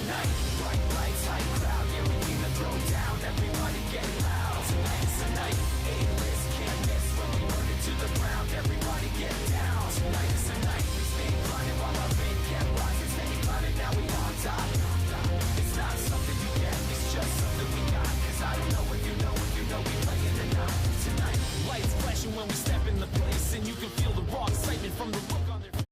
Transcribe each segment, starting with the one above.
night. Bright lights, high crowd, yeah, we came to throw down. Everybody get loud. Tonight's the night. A-list can't miss when we burn it to the ground. Everybody get down. Tonight is the night. We stay climbing while our faith kept rising. Stay climbing, now we on top. It's not something you get, it's just something we got. Cause I don't know if you know we playing or not. Tonight, lights flashing when we step in the place, and you can feel the raw excitement from the look on their face.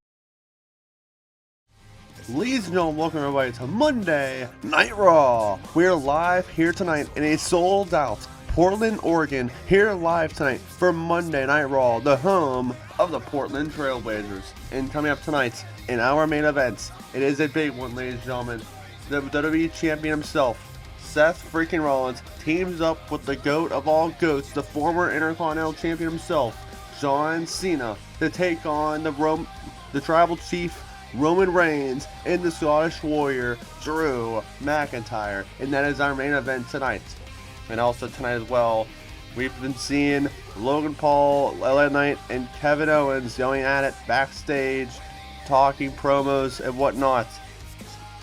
Ladies and gentlemen, welcome everybody to Monday Night Raw. We're live here tonight in a sold out Portland, Oregon, here live tonight for Monday Night Raw, the home of the Portland Trailblazers. And coming up tonight in our main event, it is a big one, ladies and gentlemen. The WWE Champion himself, Seth freaking Rollins, teams up with the GOAT of all GOATs, the former Intercontinental Champion himself, John Cena, to take on the Tribal Chief Roman Reigns and the Scottish Warrior Drew McIntyre. And that is our main event tonight. And also tonight as well, we've been seeing Logan Paul, LA Knight, and Kevin Owens going at it backstage, talking promos and whatnot.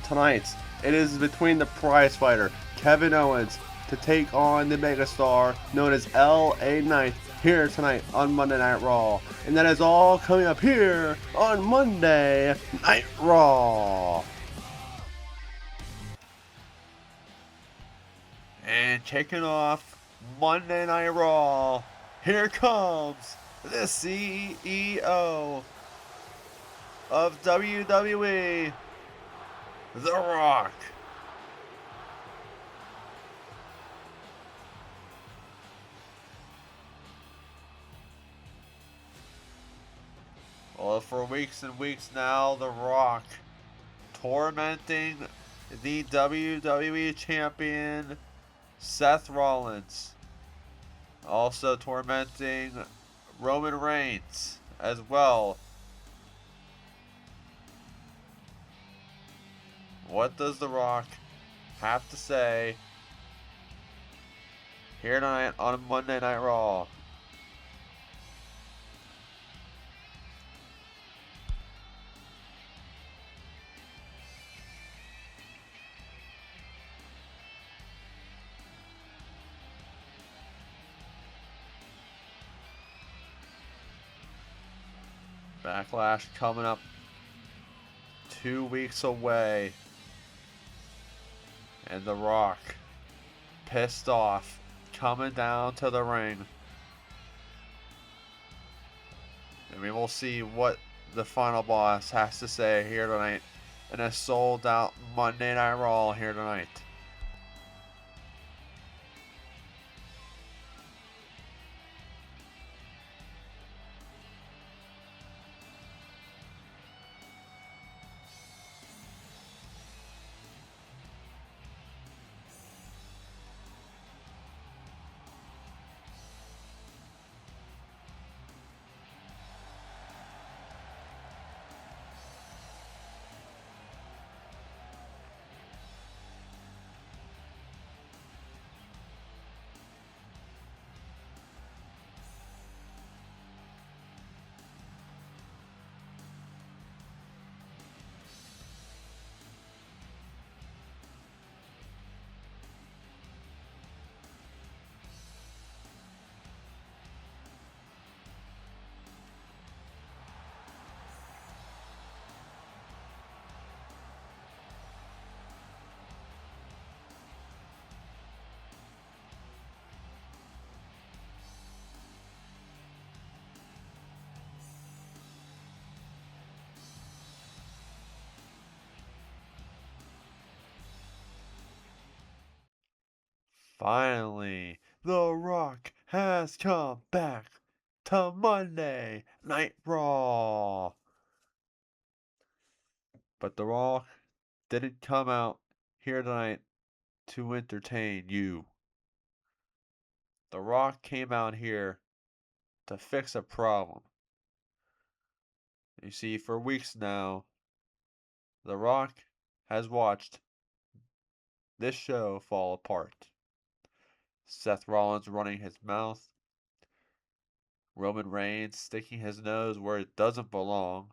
Tonight, it is between the prize fighter, Kevin Owens, to take on the megastar known as LA Knight here tonight on Monday Night Raw. And that is all coming up here on Monday Night Raw. And kicking off Monday Night Raw, here comes the CEO of WWE, The Rock. Well, for weeks and weeks now, The Rock tormenting the WWE Champion, Seth Rollins. Also tormenting Roman Reigns as well. What does The Rock have to say here tonight on Monday Night Raw? Backlash coming up 2 weeks away. And The Rock, pissed off, coming down to the ring. And we will see what the final boss has to say here tonight in a sold out Monday Night Raw here tonight. Finally, The Rock has come back to Monday Night Raw. But The Rock didn't come out here tonight to entertain you. The Rock came out here to fix a problem. You see, for weeks now, The Rock has watched this show fall apart. Seth Rollins running his mouth, Roman Reigns sticking his nose where it doesn't belong,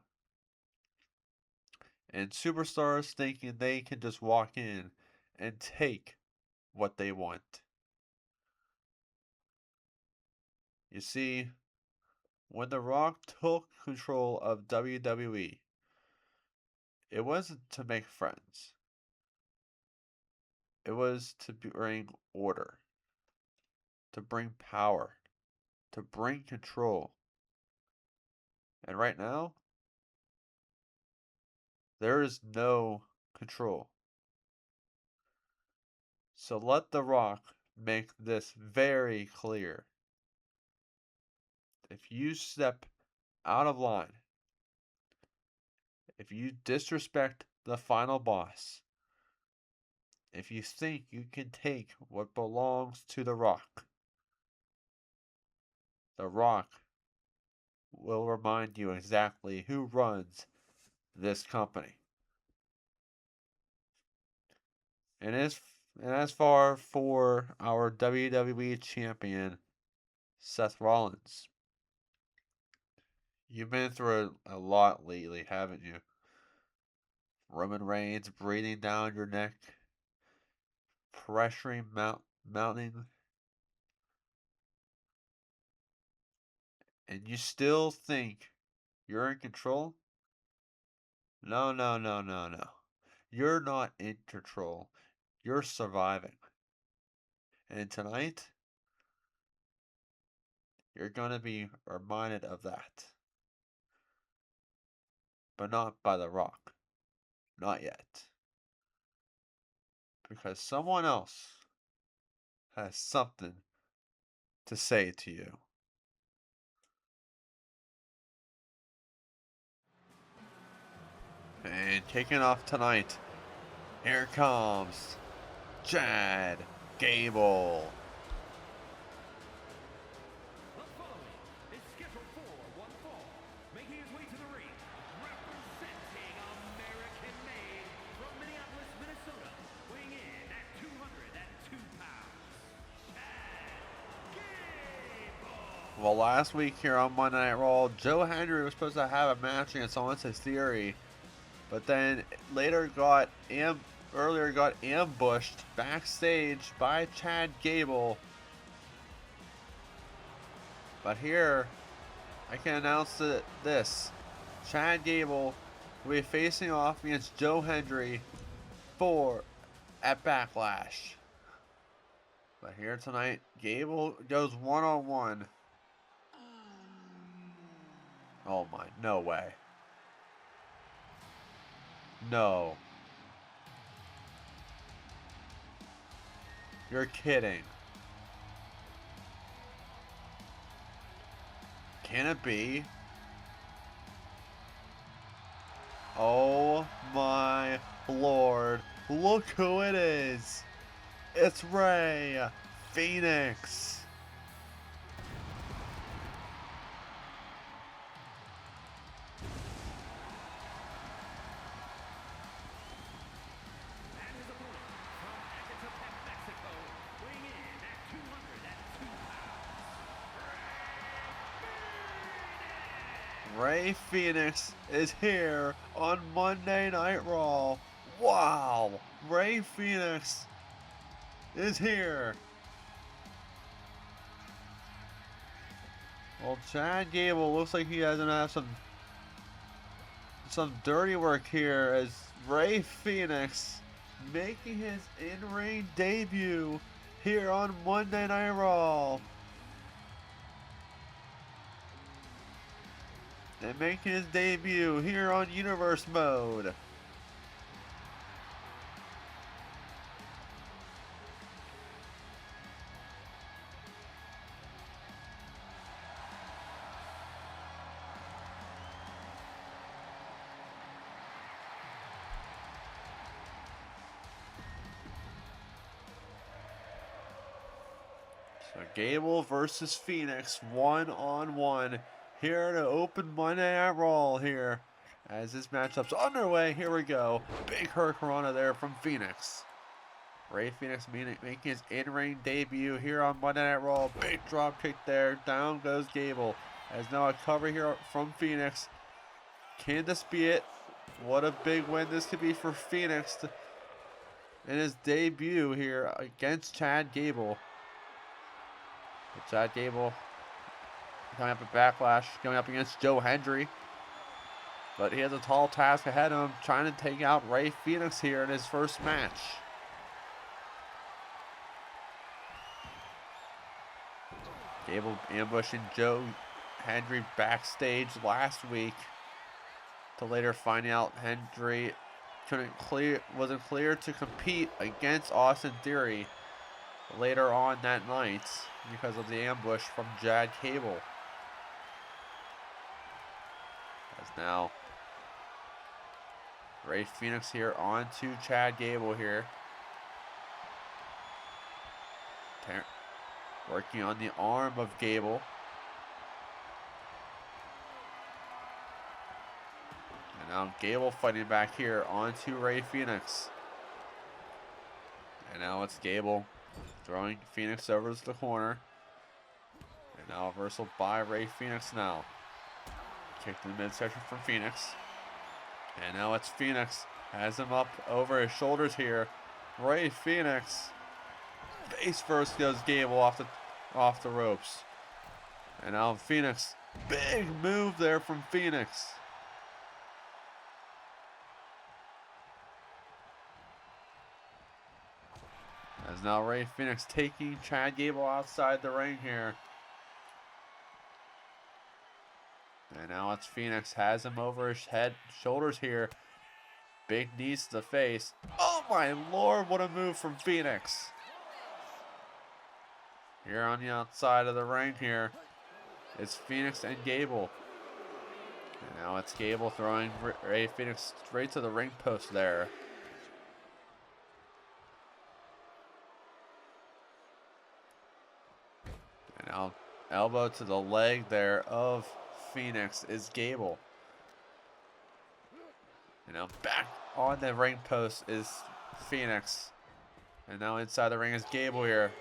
And superstars thinking they can just walk in and take what they want. You see, when The Rock took control of WWE, it wasn't to make friends. It was to bring order, to bring power, to bring control. And right now, there is no control. So let The Rock make this very clear. If you step out of line, if you disrespect the final boss, if you think you can take what belongs to The Rock will remind you exactly who runs this company. And as far for our WWE champion, Seth Rollins, you've been through a lot lately, haven't you? Roman Reigns breathing down your neck, pressuring mounting, and you still think you're in control? No, no, no, no, no. You're not in control. You're surviving. And tonight, you're going to be reminded of that. But not by The Rock. Not yet. Because someone else has something to say to you. And kicking off tonight, here comes Chad Gable. The following is scheduled for one fall, making his way to the ring, representing American-made from Minneapolis, Minnesota, weighing in at 202 pounds, Chad Gable. Well, last week here on Monday Night Raw, Joe Hendry was supposed to have a match against Austin Theory, but then earlier got ambushed backstage by Chad Gable. But here, I can announce this. Chad Gable will be facing off against Joe Hendry at Backlash. But here tonight, Gable goes one-on-one. Oh my, no way. No. You're kidding. Can it be? Oh my Lord. Look who it is. It's Rey Fenix. Rey Fenix is here on Monday Night Raw. Wow, Rey Fenix is here. Well, Chad Gable looks like he doesn't have some dirty work here as Rey Fenix making his in-ring debut here on Monday Night Raw. And making his debut here on Universe Mode. So Gable versus Fenix, one-on-one. Here to open Monday Night Raw here. As this matchup's underway, here we go. Big Hurricanrana there from Fenix. Rey Fenix making his in-ring debut here on Monday Night Raw. Big drop kick there. Down goes Gable. As now a cover here from Fenix. Can this be it? What a big win this could be for Phoenix in his debut here against Chad Gable. Chad Gable coming up at Backlash, going up against Joe Hendry. But he has a tall task ahead of him, trying to take out Rey Fenix here in his first match. Gable ambushing Joe Hendry backstage last week, to later finding out Hendry wasn't clear to compete against Austin Theory later on that night because of the ambush from Chad Gable. As now Rey Fenix here on to Chad Gable here. Working on the arm of Gable. And now Gable fighting back here onto Rey Fenix. And now it's Gable throwing Phoenix over to the corner. And now a reversal by Rey Fenix now. Kick to the midsection from Phoenix. And now it's Phoenix. Has him up over his shoulders here. Rey Fenix. Face first goes Gable off the ropes. And now Phoenix. Big move there from Phoenix. As now Rey Fenix taking Chad Gable outside the ring here. And now it's Phoenix. Has him over his shoulders here. Big knees to the face. Oh my lord, what a move from Phoenix. Here on the outside of the ring here, it's Phoenix and Gable. And now it's Gable throwing Rey Fenix straight to the ring post there. And now elbow to the leg there of Phoenix is Gable. And now back on the ring post is Phoenix. And now inside the ring is Gable here.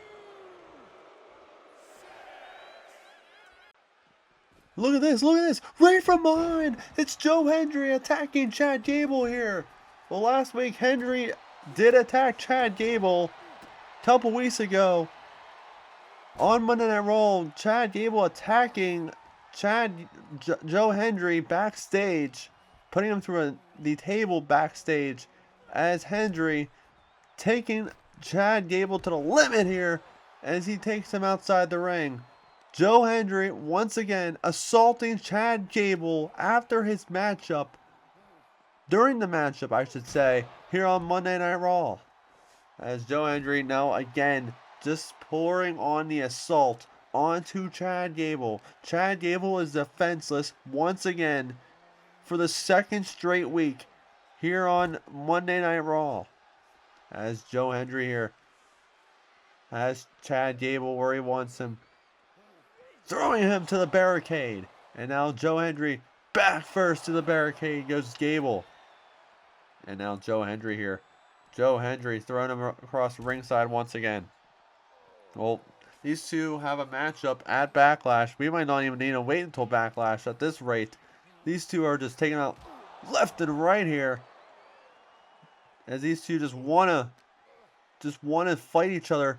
Look at this, look at this. Right from behind. It's Joe Hendry attacking Chad Gable here. Well, last week Hendry did attack Chad Gable a couple weeks ago. On Monday Night Raw, Chad Gable attacking Joe Hendry backstage, putting him through the table backstage, as Hendry taking Chad Gable to the limit here as he takes him outside the ring. Joe Hendry once again assaulting Chad Gable after his matchup, during the matchup I should say, here on Monday Night Raw. As Joe Hendry now again just pouring on the assault onto Chad Gable. Chad Gable is defenseless once again for the second straight week here on Monday Night Raw. As Joe Hendry here has Chad Gable where he wants him, throwing him to the barricade. And now Joe Hendry back first to the barricade goes Gable. And now Joe Hendry here. Joe Hendry throwing him across the ringside once again. Well, these two have a matchup at Backlash. We might not even need to wait until Backlash at this rate. These two are just taking out left and right here, as these two just wanna fight each other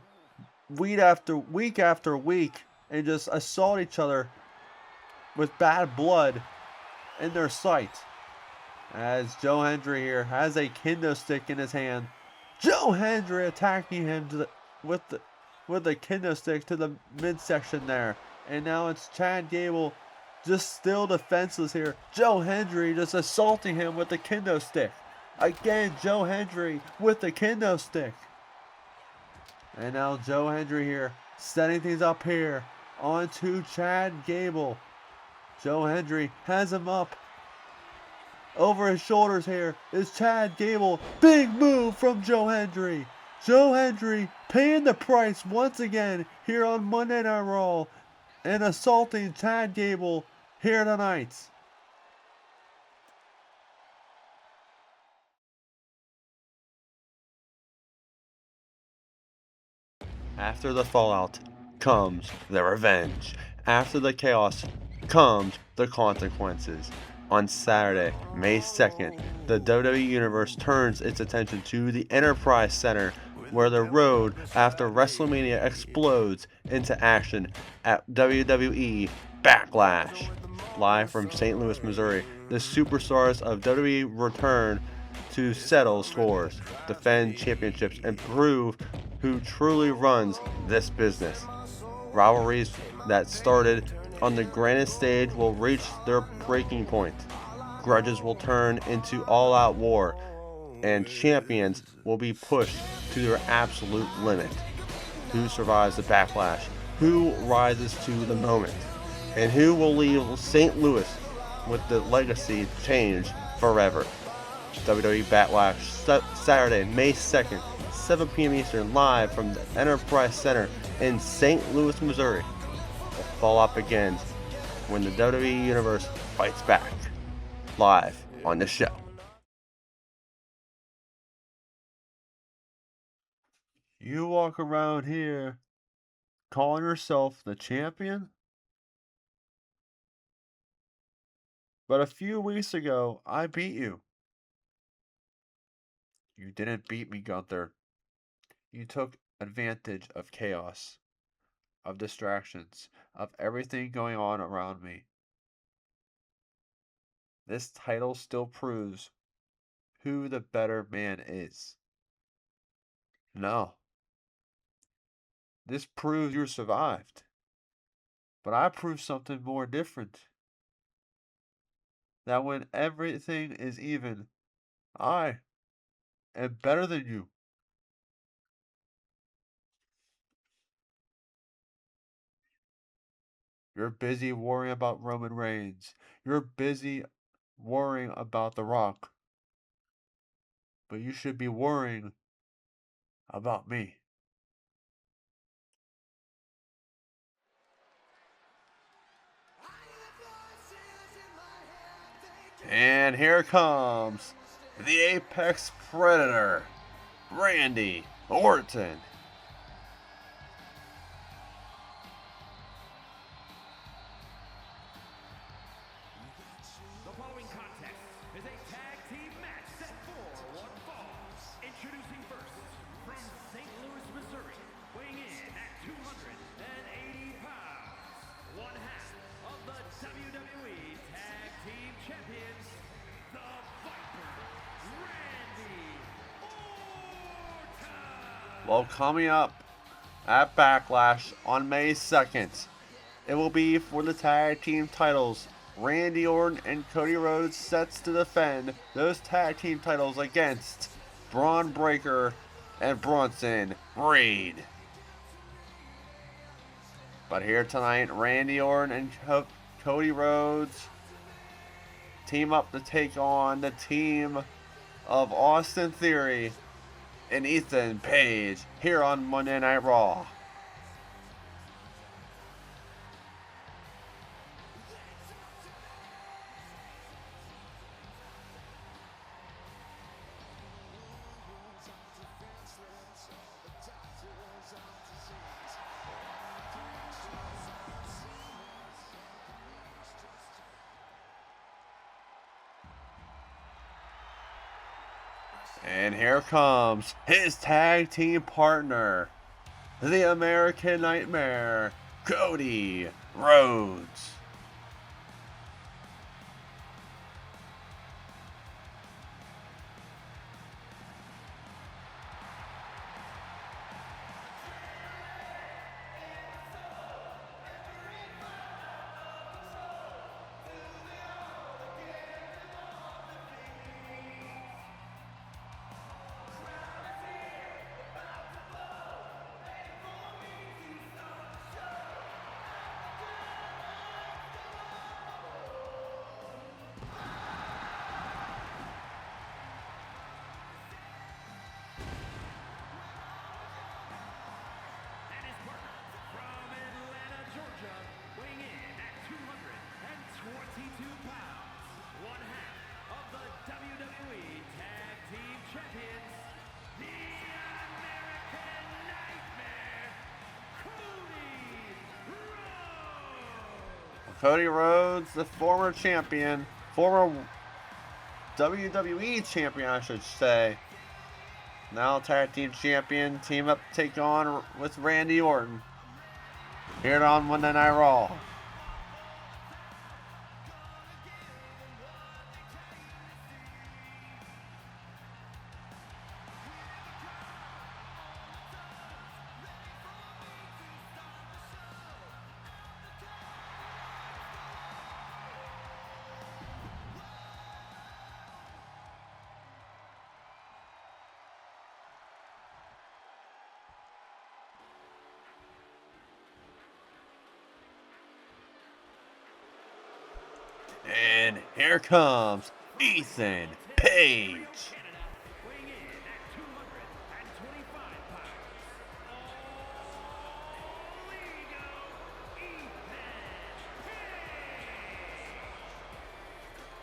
week after week and just assault each other with bad blood in their sight. As Joe Hendry here has a kendo stick in his hand. Joe Hendry attacking him with the kendo stick to the midsection there. And now it's Chad Gable just still defenseless here. Joe Hendry just assaulting him with the kendo stick. Again, Joe Hendry with the kendo stick. And now Joe Hendry here setting things up here onto Chad Gable. Joe Hendry has him up. Over his shoulders here is Chad Gable. Big move from Joe Hendry. Joe Hendry paying the price once again here on Monday Night Raw and assaulting Chad Gable here tonight. After the fallout comes the revenge. After the chaos comes the consequences. On Saturday, May 2nd, the WWE Universe turns its attention to the Enterprise Center, where the road after WrestleMania explodes into action at WWE Backlash. Live from St. Louis, Missouri, the superstars of WWE return to settle scores, defend championships, and prove who truly runs this business. Rivalries that started on the grandest stage will reach their breaking point. Grudges will turn into all-out war, and champions will be pushed to their absolute limit. Who survives the backlash? Who rises to the moment? And who will leave St. Louis with the legacy changed forever? WWE Backlash, Saturday, May 2nd, 7 p.m. Eastern, live from the Enterprise Center in St. Louis, Missouri. The fallout begins when the WWE Universe fights back. Live on the show. You walk around here calling yourself the champion? But a few weeks ago, I beat you. You didn't beat me, Gunther. You took advantage of chaos, of distractions, of everything going on around me. This title still proves who the better man is. No. This proves you survived. But I proved something more different. That when everything is even, I am better than you. You're busy worrying about Roman Reigns. You're busy worrying about The Rock. But you should be worrying about me. And here comes the Apex Predator, Randy Orton. The following contest is a tag team match set for one fall. Introducing first, from St. Louis, Missouri, weighing in at 280 pounds, one half of the WWE Tag Team Champions, the Viper, Randy Orton. Well, coming up at Backlash on May 2nd, it will be for the tag team titles. Randy Orton and Cody Rhodes sets to defend those tag team titles against Braun Breaker and Bronson Reed. But here tonight, Randy Orton and Cody Rhodes team up to take on the team of Austin Theory and Ethan Page here on Monday Night Raw. And here comes his tag team partner, the American Nightmare, Cody Rhodes. And his partner, from Atlanta, Georgia, weighing in at 222 pounds, one half of the WWE Tag Team Champions, the American Nightmare, Cody Rhodes. Cody Rhodes, the former champion, former WWE champion, I should say. Now tag team champion, team up to take on with Randy Orton. Here on Monday Night Raw. And here comes Ethan Page.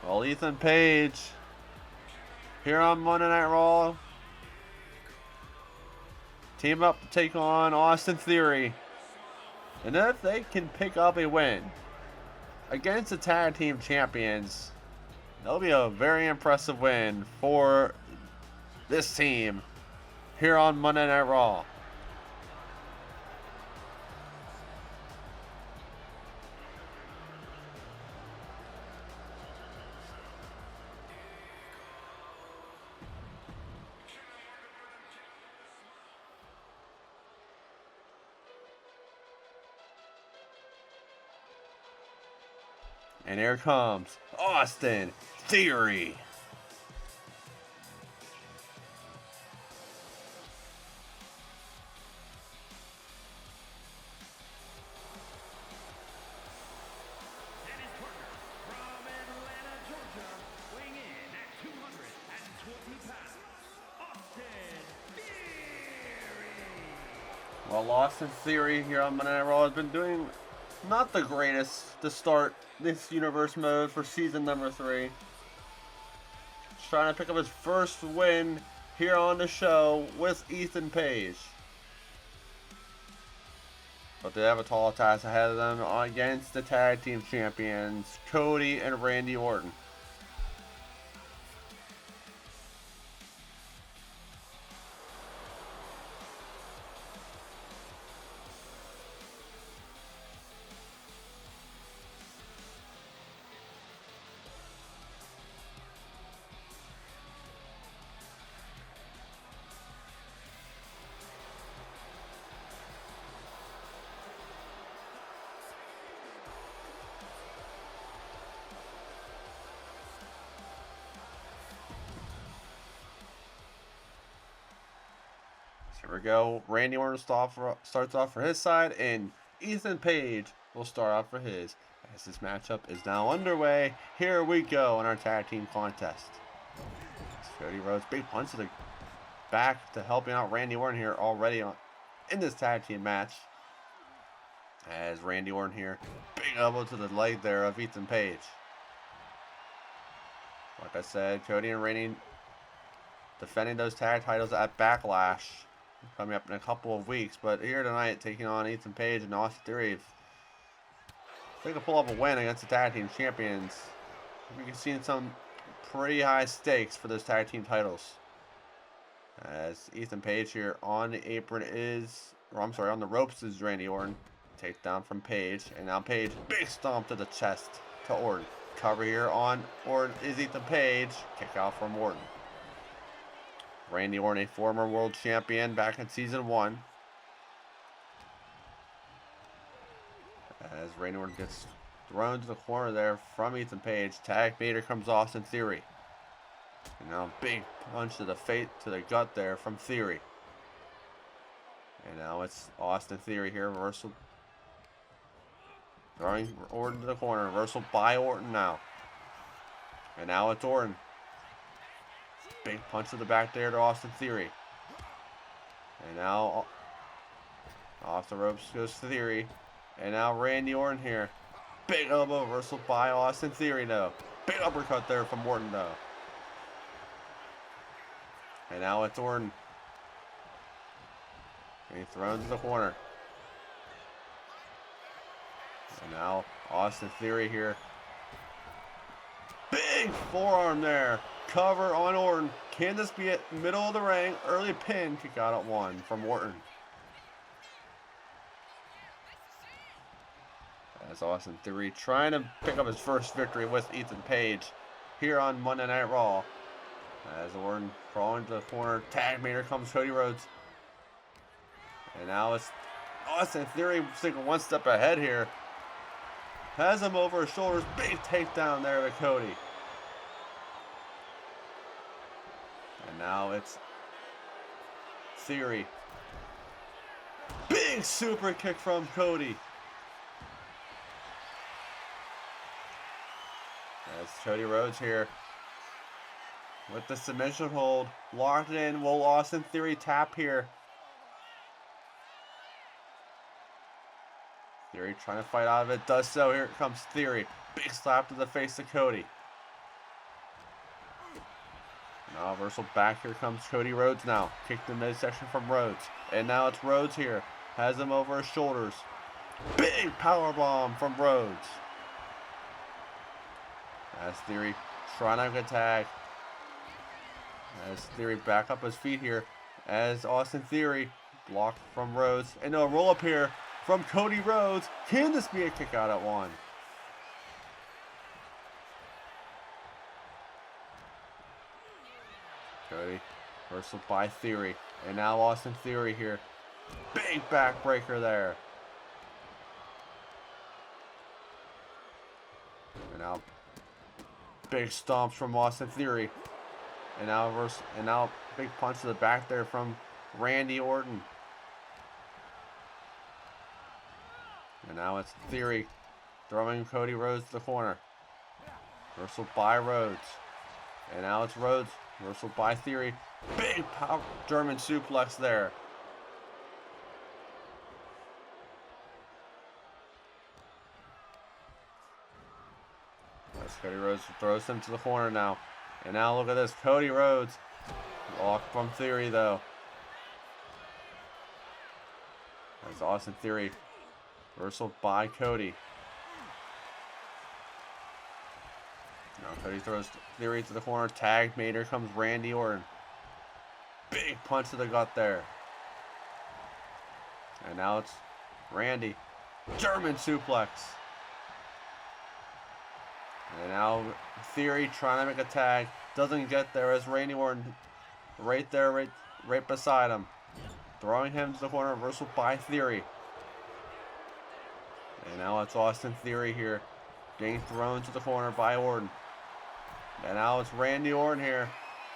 Well, Ethan Page here on Monday Night Raw. Team up to take on Austin Theory. And if they can pick up a win against the tag team champions, that'll be a very impressive win for this team here on Monday Night Raw. And here comes Austin Theory. And his partner from Atlanta, Georgia, weighing in at 220 pounds, Austin Theory. Well, Austin Theory here on Monday Night Raw has been doing not the greatest to start this universe mode for season number 3. Just trying to pick up his first win here on the show with Ethan Page. But they have a tall task ahead of them against the tag team champions, Cody and Randy Orton. Here we go. Randy Orton starts off for his side, and Ethan Page will start off for his. As this matchup is now underway, here we go in our tag team contest. Cody Rhodes, big punch to the back to helping out Randy Orton here already in this tag team match. As Randy Orton here, big elbow to the leg there of Ethan Page. Like I said, Cody and Randy defending those tag titles at Backlash, coming up in a couple of weeks. But here tonight, taking on Ethan Page and Austin Theory. If they can pull up a win against the tag team champions, we can see some pretty high stakes for those tag team titles. As Ethan Page here on the apron on the ropes is Randy Orton. Takedown from Page, and now Page, big stomp to the chest to Orton. Cover here on Orton is Ethan Page. Kick out from Orton. Randy Orton, a former world champion back in season 1. As Randy Orton gets thrown to the corner there from Ethan Page. Tag Vader comes Austin Theory. And now big punch to the face, to the gut there from Theory. And now it's Austin Theory here. Reversal. Throwing Orton to the corner. Reversal by Orton now. And now it's Orton. Big punch to the back there to Austin Theory. And now off the ropes goes Theory. And now Randy Orton here. Big elbow reversal by Austin Theory though. Big uppercut there from Orton though. And now it's Orton. And he's thrown to the corner. And now Austin Theory here. Big Big forearm there. Cover on Orton. Can this be it? Middle of the ring. Early pin. Kick out at 1 from Orton. As Austin Theory trying to pick up his first victory with Ethan Page here on Monday Night Raw. As Orton crawling to the corner. Tag me. Here comes Cody Rhodes. And now it's Austin Theory thinking one step ahead here. Has him over his shoulders. Big takedown there to Cody. And now it's Theory. Big super kick from Cody. As Cody Rhodes here with the submission hold. Locked in. Will Austin Theory tap here? Theory trying to fight out of it. Does so. Here comes Theory. Big slap to the face of Cody. Now reversal back. Here comes Cody Rhodes now. Kick to midsection from Rhodes. And now it's Rhodes here. Has him over his shoulders. Big powerbomb from Rhodes. As Theory trying to attack. As Theory back up his feet here. As Austin Theory blocked from Rhodes. And a roll up here from Cody Rhodes. Can this be a kick out at 1? Cody reversal by Theory. And now Austin Theory here. Big backbreaker there. And now big stomps from Austin Theory. And now big punch to the back there from Randy Orton. And now it's Theory throwing Cody Rhodes to the corner. Reversal by Rhodes. And now it's Rhodes. Reversal by Theory. Big power German suplex there. As Cody Rhodes throws him to the corner now. And now look at this. Cody Rhodes. Blocked from Theory though. As Austin Theory. Reversal by Cody. Now Cody throws Theory to the corner. Tag made. Here comes Randy Orton. Big punch to the gut there. And now it's Randy. German suplex. And now Theory trying to make a tag. Doesn't get there as Randy Orton right there, right beside him. Throwing him to the corner. Reversal by Theory. And now it's Austin Theory here. Getting thrown to the corner by Orton. And now it's Randy Orton here.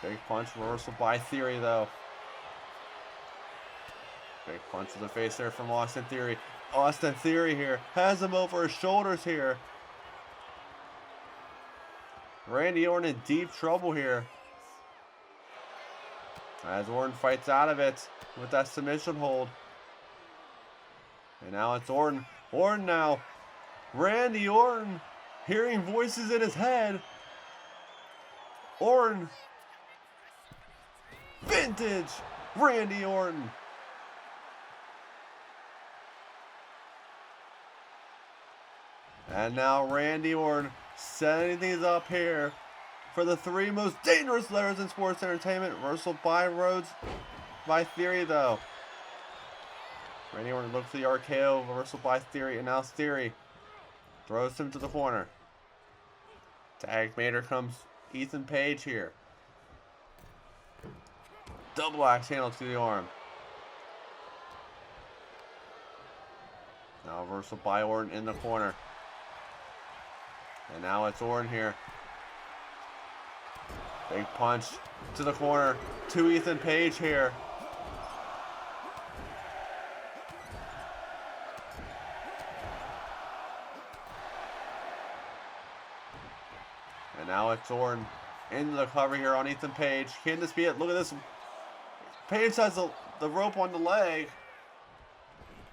Big punch. Reversal by Theory though. Big punch to the face there from Austin Theory. Austin Theory here. Has him over his shoulders here. Randy Orton in deep trouble here. As Orton fights out of it with that submission hold. And now it's Orton. Orton now. Randy Orton hearing voices in his head. Orton. Vintage Randy Orton. And now Randy Orton setting things up here for the 3 most dangerous letters in sports entertainment. Reversal by Rhodes by Theory though. Randy Orton looks for the RKO. Reversal by Theory. And now Theory throws him to the corner. Tag made. Here comes Ethan Page here. Double axe handle to the arm. Now reversal by Orton in the corner. And now it's Orton here. Big punch to the corner to Ethan Page here. And now it's Orton into the cover here on Ethan Page. Can this be it? Look at this. Page has the rope on the leg.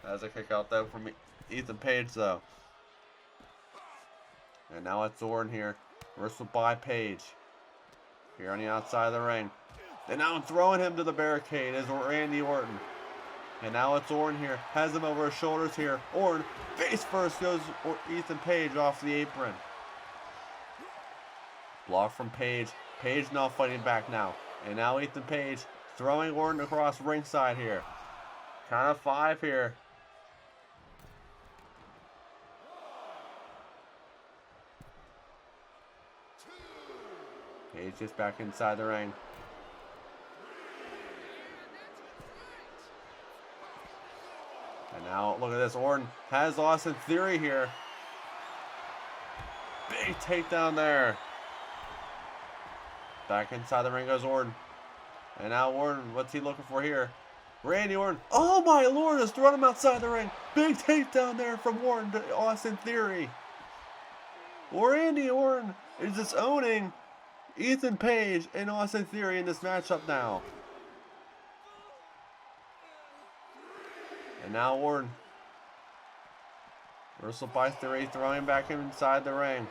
That's a kick out though from Ethan Page though. And now it's Orton here. Reversal by Page. Here on the outside of the ring. And now throwing him to the barricade is Randy Orton. And now it's Orton here. Has him over his shoulders here. Orton face first goes Ethan Page off the apron. Block from Page. Page now fighting back now. And now Ethan Page throwing Orton across ringside here. Count of 5 here. Page just back inside the ring. And now look at this. Orton has Austin Theory here. Big takedown there. Back inside the ring goes Orton. And now Orton, what's he looking for here? Randy Orton. Oh my lord, just thrown him outside the ring. Big takedown there from Orton to Austin Theory. Randy Orton is just owning Ethan Page and Austin Theory in this matchup now. And now Orton. Reversal by Theory, throwing back inside the ring.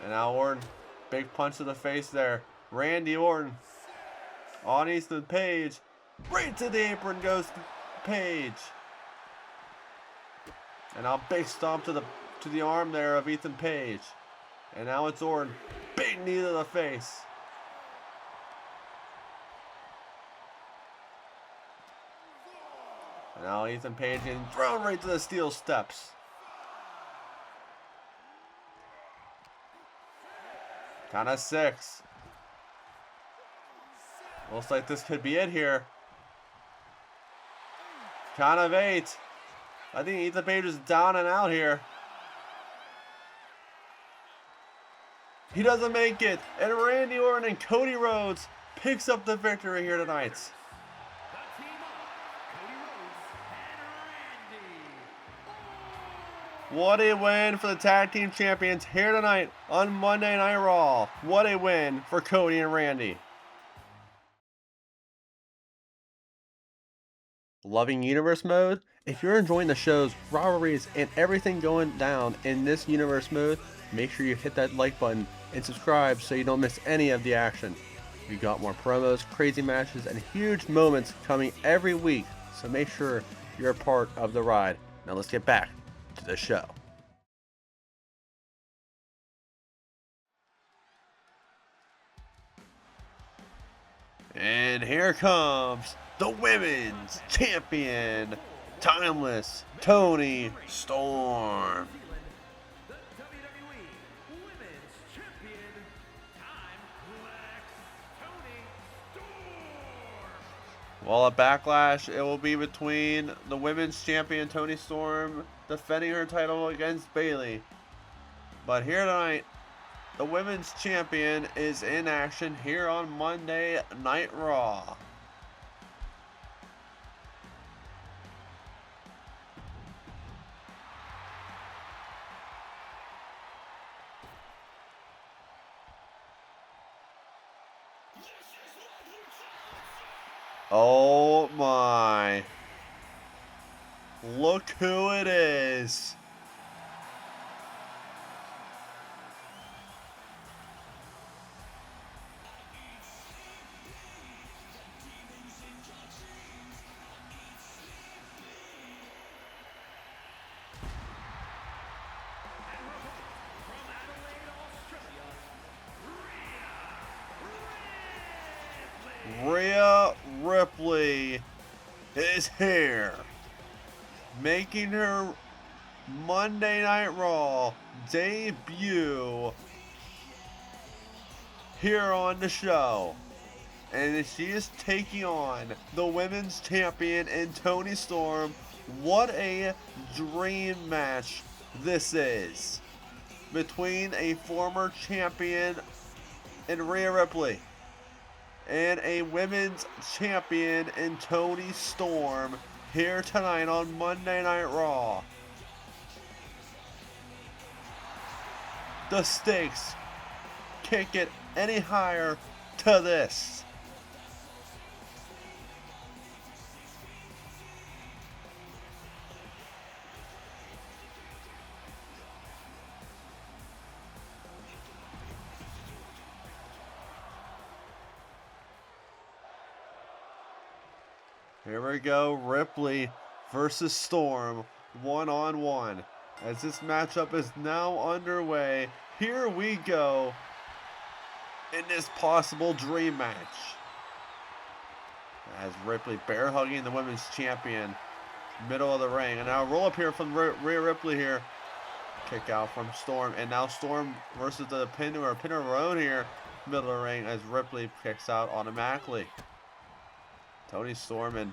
And now Orton. Big punch to the face there. Randy Orton. On Ethan Page. Right to the apron goes Page. And now big stomp to the arm there of Ethan Page. And now it's Orton. Big knee to the face. And now Ethan Page getting thrown right to the steel steps. Count of 6. Looks like this could be it here. Count of 8. I think Ethan Page is down and out here. He doesn't make it. And Randy Orton and Cody Rhodes picks up the victory here tonight. What a win for the tag team champions here tonight on Monday Night Raw. What a win for Cody and Randy. Loving Universe Mode? If you're enjoying the shows, rivalries, and everything going down in this Universe Mode, make sure you hit that like button and subscribe so you don't miss any of the action. We got more promos, crazy matches, and huge moments coming every week, so make sure you're a part of the ride. Now let's get back to the show. And here comes the women's champion, Timeless Toni Storm. The WWE Women's Champion, Timeless Toni Storm. Well, at Backlash, it will be between the women's champion, Toni Storm, defending her title against Bayley. But here tonight, the women's champion is in action here on Monday Night Raw. Oh my. Look who it is. Rhea Ripley is here, making her Monday Night Raw debut here on the show. And she is taking on the women's champion in Toni Storm. What a dream match this is between a former champion in Rhea Ripley and a women's champion in Toni Storm here tonight on Monday Night Raw. The stakes can't get any higher to this. Here we go, Ripley versus Storm, one-on-one. as this matchup is now underway. Here we go in this possible dream match. As Ripley bear hugging the women's champion, middle of the ring. And now roll up here from Rhea Ripley here. Kick out from Storm. And now Storm versus the pin or pin of her own here, middle of the ring, as Ripley kicks out automatically. Toni Storm and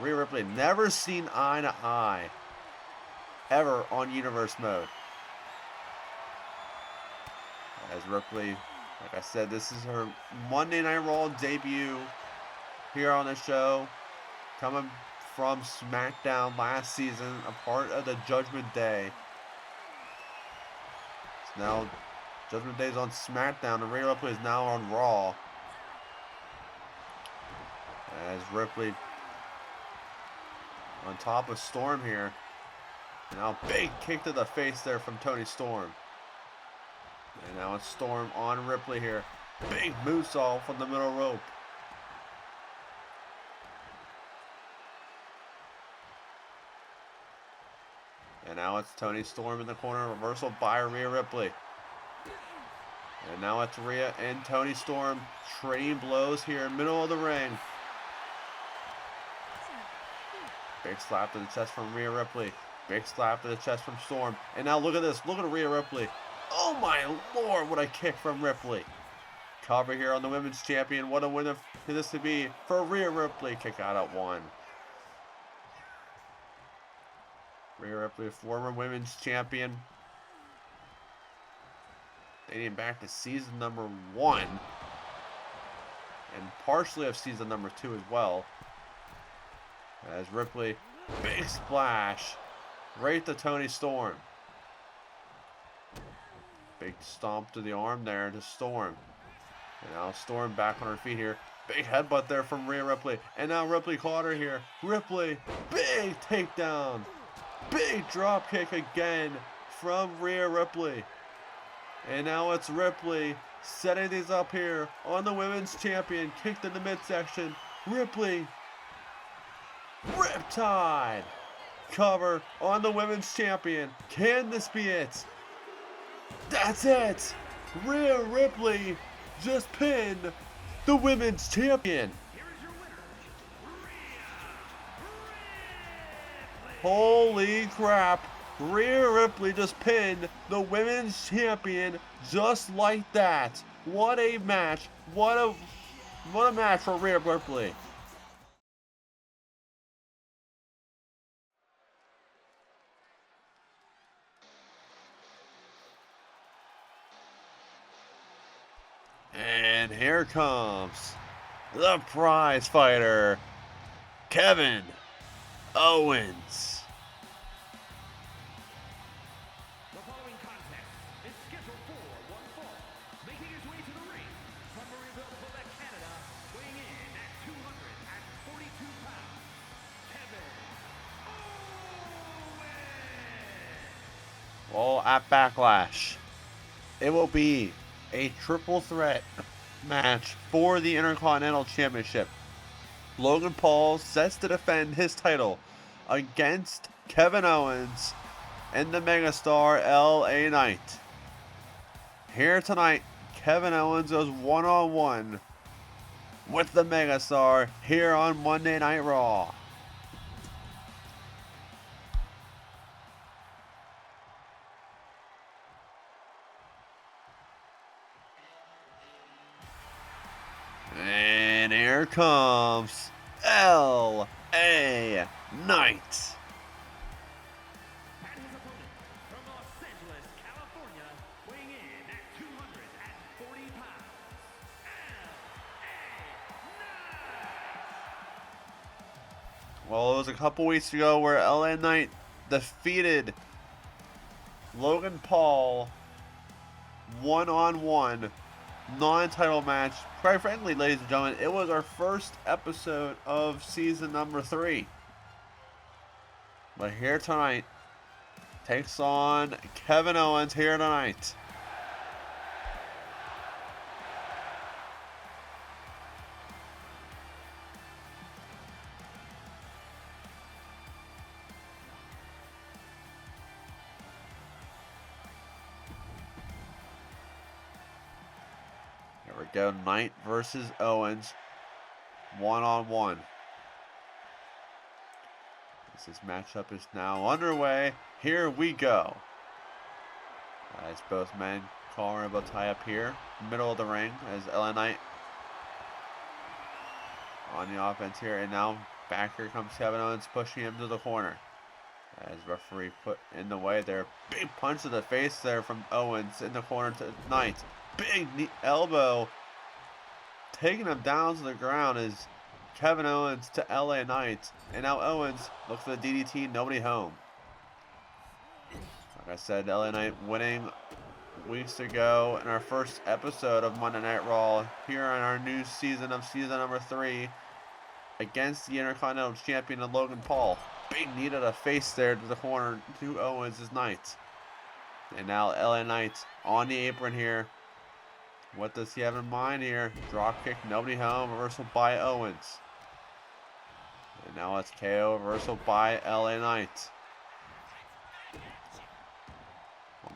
Rhea Ripley never seen eye to eye ever on Universe mode. As Ripley, like I said, this is her Monday Night Raw debut here on the show, coming from SmackDown last season, a part of the Judgment Day. So now Judgment Day is on SmackDown, and Rhea Ripley is now on Raw. As Ripley on top of Storm here. Now big kick to the face there from Toni Storm. And now it's Storm on Ripley here. Big moonsault from the middle rope. And now it's Toni Storm in the corner. Reversal by Rhea Ripley. And now it's Rhea and Toni Storm trading blows here in the middle of the ring. Big slap to the chest from Rhea Ripley. Big slap to the chest from Storm. And now look at this. Look at Rhea Ripley. Oh my lord, what a kick from Ripley. Cover here on the women's champion. What a win this to be for Rhea Ripley. Kick out at 1. Rhea Ripley, former women's champion, dating back to season number 1 and partially of season number 2 as well. As Ripley, big splash right to Toni Storm. Big stomp to the arm there to Storm. And now Storm back on her feet here. Big headbutt there from Rhea Ripley. And now Ripley caught her here. Ripley, big takedown. Big drop kick again from Rhea Ripley. And now it's Ripley setting these up here on the women's champion. Kicked in the midsection. Ripley. Riptide. Cover on the women's champion. Can this be it? That's it. Rhea Ripley just pinned the women's champion. Holy crap. Rhea Ripley just pinned the women's champion just like that. What a match. What a match for Rhea Ripley. And here comes the prize fighter, Kevin Owens. The following contest is scheduled for one fall. Making his way to the ring from Marieville, Quebec, Canada, weighing in at 242 pounds, Kevin Owens. Well, at Backlash, it will be a triple threat match for the Intercontinental Championship. Logan Paul sets to defend his title against Kevin Owens and the megastar LA Knight. Here tonight, Kevin Owens goes one-on-one with the megastar here on Monday Night Raw. And here comes L.A. Knight. And his opponent from Los Angeles, California, weighing in at 240 pounds, L.A. Knight. Well, it was a couple weeks ago where LA Knight defeated Logan Paul one-on-one non-title match. Quite frankly, ladies and gentlemen, it was our first episode of season number 3. But here tonight, takes on Kevin Owens here tonight. go. Knight versus Owens. One-on-one. This matchup is now underway. Here we go. As both men collar will tie up here, middle of the ring, as LA Knight on the offense here, and now back here comes Kevin Owens, pushing him to the corner. As referee put in the way there, big punch to the face there from Owens in the corner to Knight. Big knee, elbow, taking him down to the ground is Kevin Owens to LA Knight, and now Owens looks for the DDT, nobody home. Like I said, LA Knight winning weeks ago in our first episode of Monday Night Raw here on our new season of season number 3 against the Intercontinental Champion of Logan Paul. Big knee to the face there to the corner to Owens is Knight. And now LA Knight on the apron here. What does he have in mind here? Drop kick, nobody home, reversal by Owens. And now it's KO, reversal by LA Knight.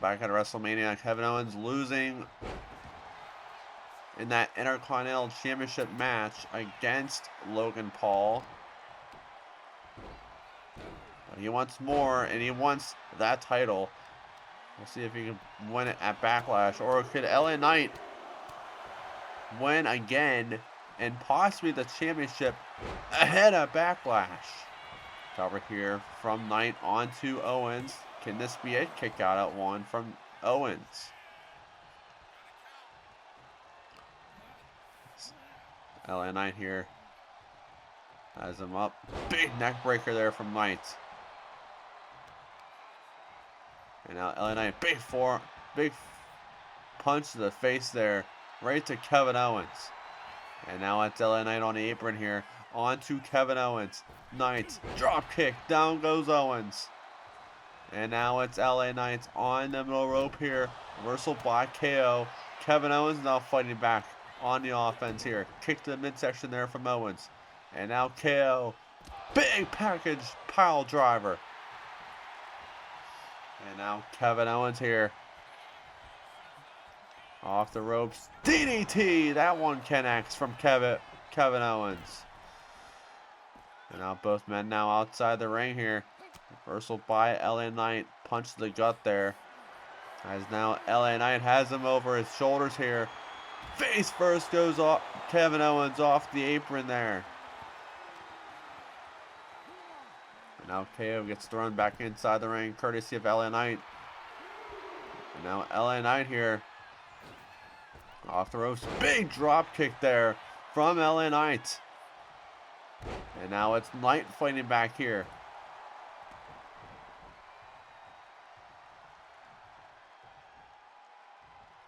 Back at WrestleMania, Kevin Owens losing in that Intercontinental Championship match against Logan Paul. But he wants more, and he wants that title. We'll see if he can win it at Backlash, or could LA Knight win again and possibly the championship ahead of Backlash. Cover here from Knight onto Owens. Can this be it? Kick out at 1 from Owens. LA Knight here has him up. Big neck breaker there from Knight. And now LA Knight, big punch to the face there, right to Kevin Owens. And now it's LA Knight on the apron here, onto Kevin Owens. Knight, drop kick, down goes Owens. And now it's LA Knight on the middle rope here. Reversal by KO. Kevin Owens now fighting back on the offense here. Kick to the midsection there from Owens. And now KO. Big package pile driver. And now Kevin Owens here. Off the ropes. DDT. That one connects from Kevin Owens. And now both men now outside the ring here. Reversal by LA Knight. Punch to the gut there. As now LA Knight has him over his shoulders here. Face first goes off. Kevin Owens off the apron there. And now KO gets thrown back inside the ring, courtesy of LA Knight. And now LA Knight here. Off the ropes. Big drop kick there from LA Knight. And now it's Knight fighting back here.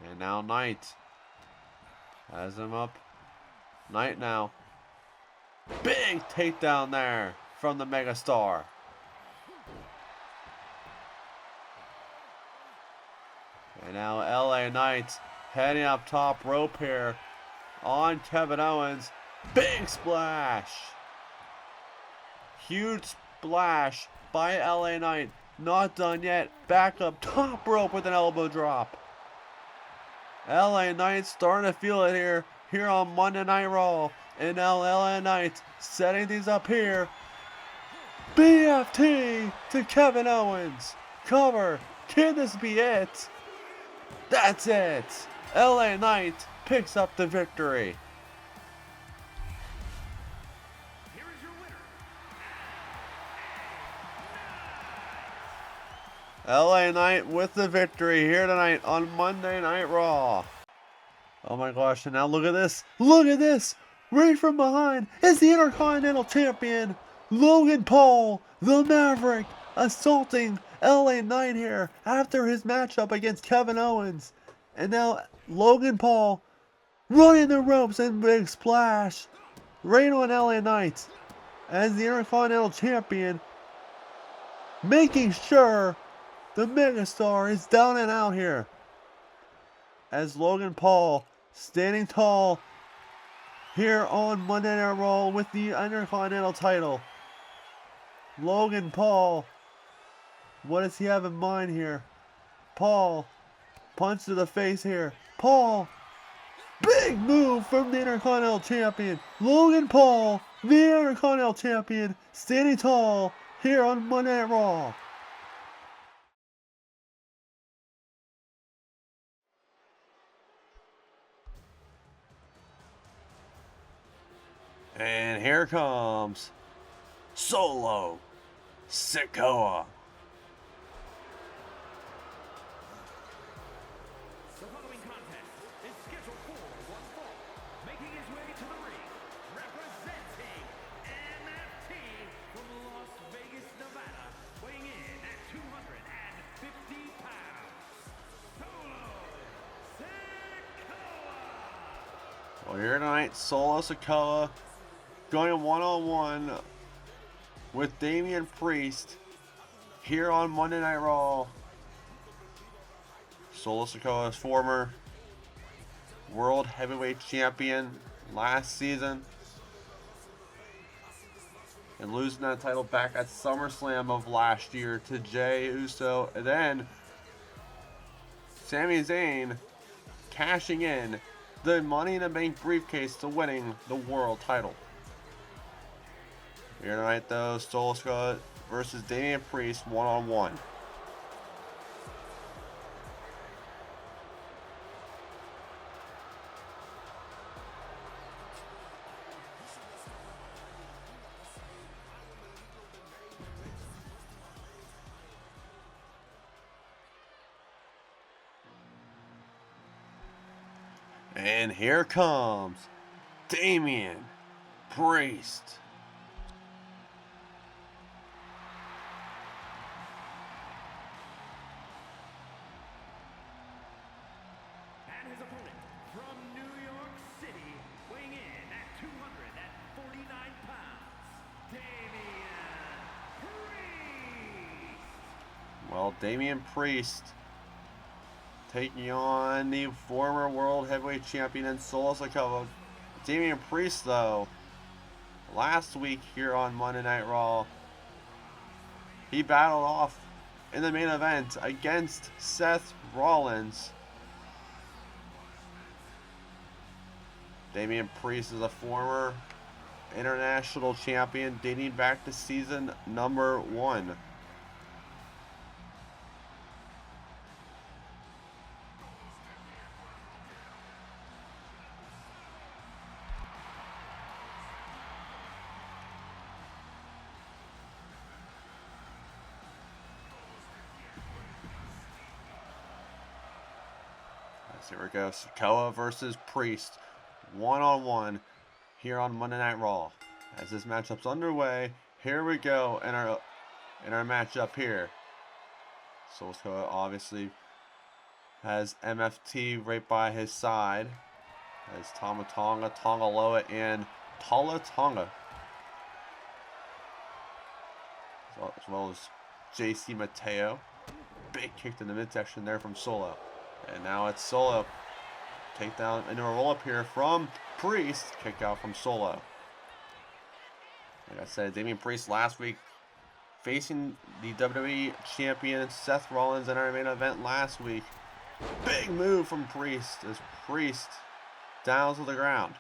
And now Knight has him up. Knight now. Big takedown there from the Megastar. And now LA Knight heading up top rope here on Kevin Owens. Big splash. Huge splash by LA Knight. Not done yet. Back up top rope with an elbow drop. LA Knight starting to feel it here on Monday Night Raw. And now LA Knight setting these up here. BFT to Kevin Owens. Cover. Can this be it? That's it. LA Knight picks up the victory. LA Knight with the victory here tonight on Monday Night Raw. Oh my gosh, and now look at this. Look at this. Right from behind is the Intercontinental Champion, Logan Paul, the Maverick, assaulting LA Knight here after his matchup against Kevin Owens. And now Logan Paul running the ropes and big splash right on LA Knight as the Intercontinental Champion, making sure the Megastar is down and out here. As Logan Paul standing tall here on Monday Night Raw with the Intercontinental title. Logan Paul, what does he have in mind here? Paul, punch to the face here. Paul, Big move from the Intercontinental Champion, Logan Paul, the Intercontinental Champion, standing tall here on Monday Night Raw. And here comes Solo Sikoa. The following contest is scheduled for one fall. Making his way to the ring, representing MFT from Las Vegas, Nevada, weighing in at 250 pounds, Solo Sikoa. Well, here tonight, Solo Sikoa going one-on-one with Damian Priest here on Monday Night Raw. Solo Sikoa is former World Heavyweight Champion last season and losing that title back at SummerSlam of last year to Jey Uso, and then Sami Zayn cashing in the Money in the Bank briefcase to winning the world title. Here tonight though, Solo Sikoa versus Damian Priest one-on-one. And here comes Damian Priest. And his opponent from New York City, weighing in at 249 pounds, Damian Priest. Well, Damian Priest taking on the former World Heavyweight Champion and Solo Sikoa. Damian Priest, though, last week here on Monday Night Raw, he battled off in the main event against Seth Rollins. Damian Priest is a former international champion dating back to season number 1. Here we go, Sikoa versus Priest, one-on-one here on Monday Night Raw. As this matchup's underway, here we go in our matchup here. So Sikoa obviously has MFT right by his side. As Tama Tonga, Tonga Loa, and Tala Tonga, as well as JC Mateo. Big kick to the midsection there from Solo. And now it's Solo. Takedown into a roll-up here from Priest. Kick out from Solo. Like I said, Damian Priest last week facing the WWE Champion Seth Rollins in our main event last week. Big move from Priest as Priest down to the ground.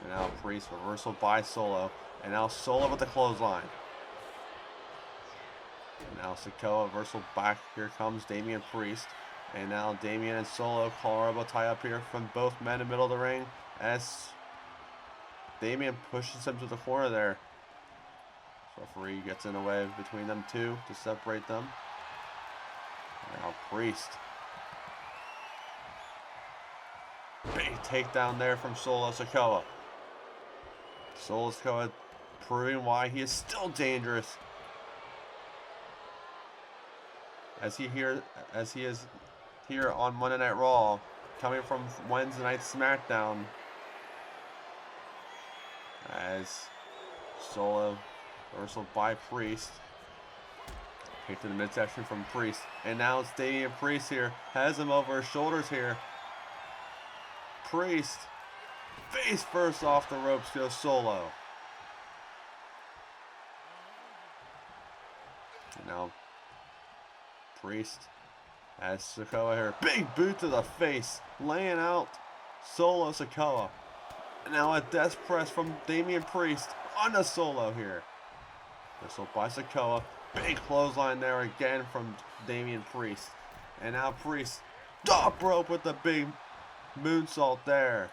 And now Priest reversal by Solo. And now Solo with the clothesline. And now Sikoa reversal back. Here comes Damian Priest. And now Damian and Solo collarbone tie up here from both men in the middle of the ring as Damian pushes him to the corner there. So referee gets in the way between them two to separate them. And now Priest. Big takedown there from Solo Sikoa. Solo Sikoa proving why he is still dangerous. As he is here on Monday Night Raw, coming from Wednesday Night SmackDown. As Solo reversal by Priest. Kick to the midsection from Priest. And now it's Damian Priest here. Has him over his shoulders here. Priest. Face first off the ropes goes Solo. And now Priest As Sikoa here, big boot to the face, laying out Solo Sikoa. And now a death press from Damian Priest on the Solo here. Whistle by Sikoa, big clothesline there again from Damian Priest. And now Priest, top rope with the big moonsault there.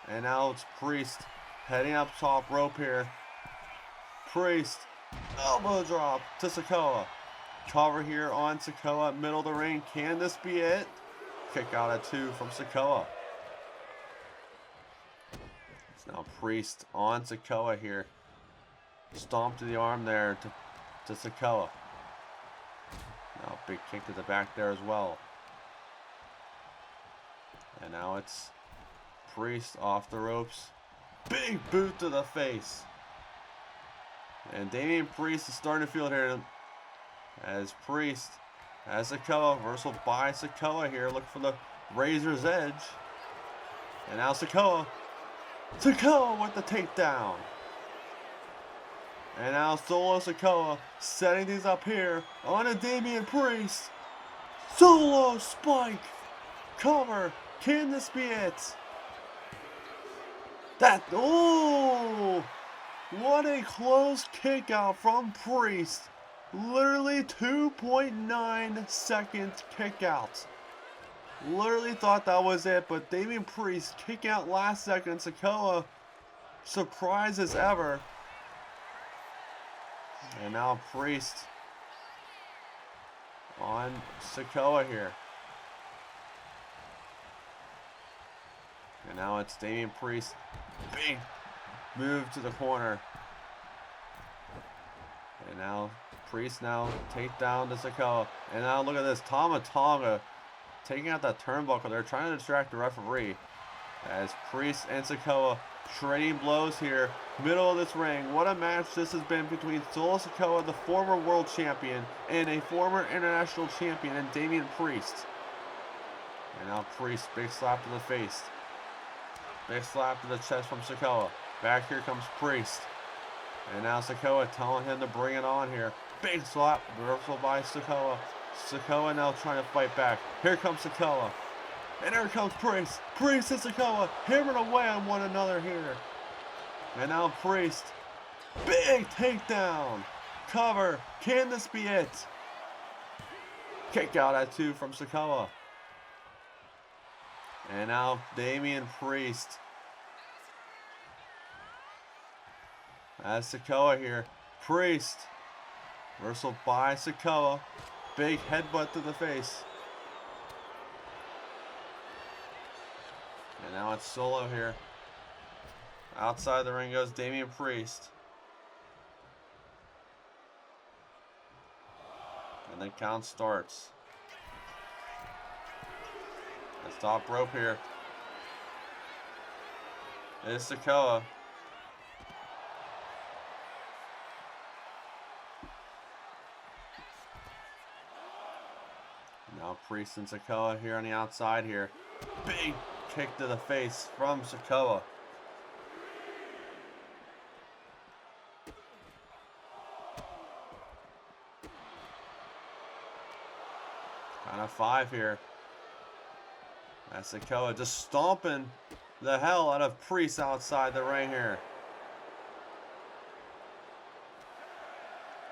And now it's Priest heading up top rope here. Priest, elbow drop to Sikoa. Cover here on Sikoa, middle of the ring. Can this be it? Kick out at 2 from Sikoa. It's now Priest on Sikoa here. Stomp to the arm there to Sikoa. Now big kick to the back there as well. And now it's Priest off the ropes. Big boot to the face. And Damian Priest is starting to feel it here. As Priest has Sikoa, reversal by Sikoa here, look for the razor's edge. And now Sikoa with the takedown. And now Solo Sikoa setting these up here on a Damian Priest. Solo spike, cover, can this be it? Oh, what a close kick out from Priest. Literally 2.9 seconds kick out. Literally thought that was it, but Damian Priest kick out last second. Sikoa, surprised as ever. And now Priest on Sikoa here. And now it's Damian Priest. Big move to the corner. And now Priest take down to Sikoa. And now look at this. Tama Tonga taking out that turnbuckle. They're trying to distract the referee. As Priest and Sikoa trading blows here. Middle of this ring. What a match this has been between Solo Sikoa, the former world champion, and a former international champion, and Damian Priest. And now Priest, big slap to the face. Big slap to the chest from Sikoa. Back here comes Priest. And now Sikoa telling him to bring it on here. Big slap, reversal by Sikoa. Sikoa now trying to fight back. Here comes Sikoa. And here comes Priest. Priest and Sikoa hammering away on one another here. And now Priest. Big takedown. Cover. Can this be it? Kick out at 2 from Sikoa. And now Damian Priest. As Sikoa here. Priest. Reversal by Sikoa. Big headbutt to the face. And now it's Solo here. Outside the ring goes Damian Priest. And the count starts. Let's top rope here. It's Sikoa. Now Priest and Sikoa here on the outside here. Big kick to the face from Sikoa. Kind of 5 here. That's Sikoa just stomping the hell out of Priest outside the ring here.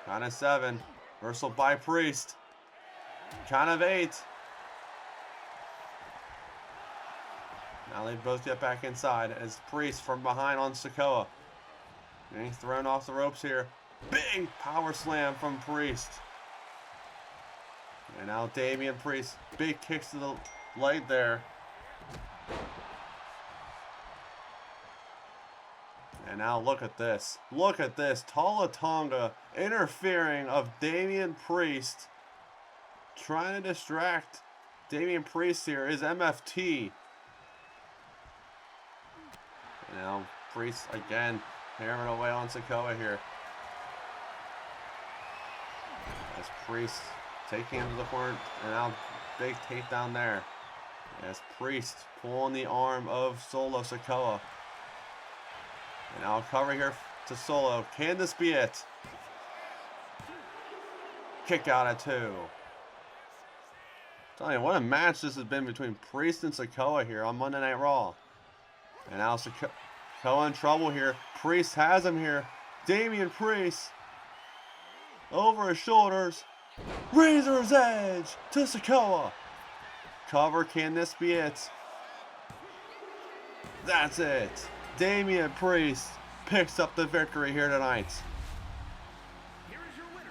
Kind of 7. Reversal by Priest. Kind of 8. Now they both get back inside as Priest from behind on Sikoa. And he's thrown off the ropes here. Big power slam from Priest. And now Damian Priest. Big kicks to the leg there. And now look at this. Look at this. Tama Tonga interfering of Damian Priest. Trying to distract Damian Priest here. His MFT. And now Priest again hammering away on Sikoa here. As Priest taking him to the corner. And now big takedown there. As Priest pulling the arm of Solo Sikoa. And now cover here to Solo. Can this be it? Kick out at 2. Tell you what a match this has been between Priest and Sikoa here on Monday Night Raw. And now Sikoa in trouble here. Priest has him here. Damian Priest over his shoulders. Razor's Edge to Sikoa. Cover, can this be it? That's it. Damian Priest picks up the victory here tonight. Here is your winner,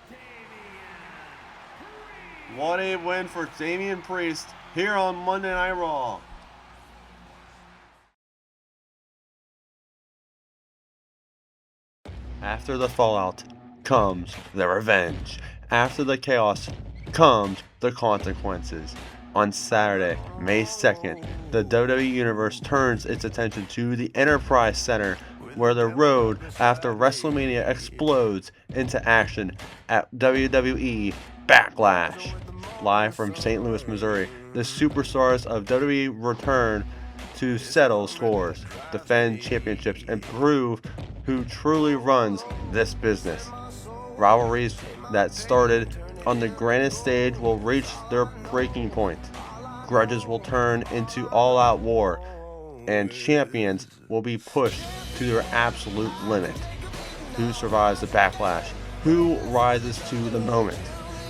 Damian Priest. What a win for Damian Priest here on Monday Night Raw. After the fallout comes the revenge. After the chaos comes the consequences. On Saturday, May 2nd, the WWE Universe turns its attention to the Enterprise Center, where the road after WrestleMania explodes into action at WWE BACKLASH. Live from St. Louis, Missouri, the superstars of WWE return to settle scores, defend championships, and prove who truly runs this business. Rivalries that started on the grandest stage will reach their breaking point. Grudges will turn into all-out war, and champions will be pushed to their absolute limit. Who survives the backlash? Who rises to the moment?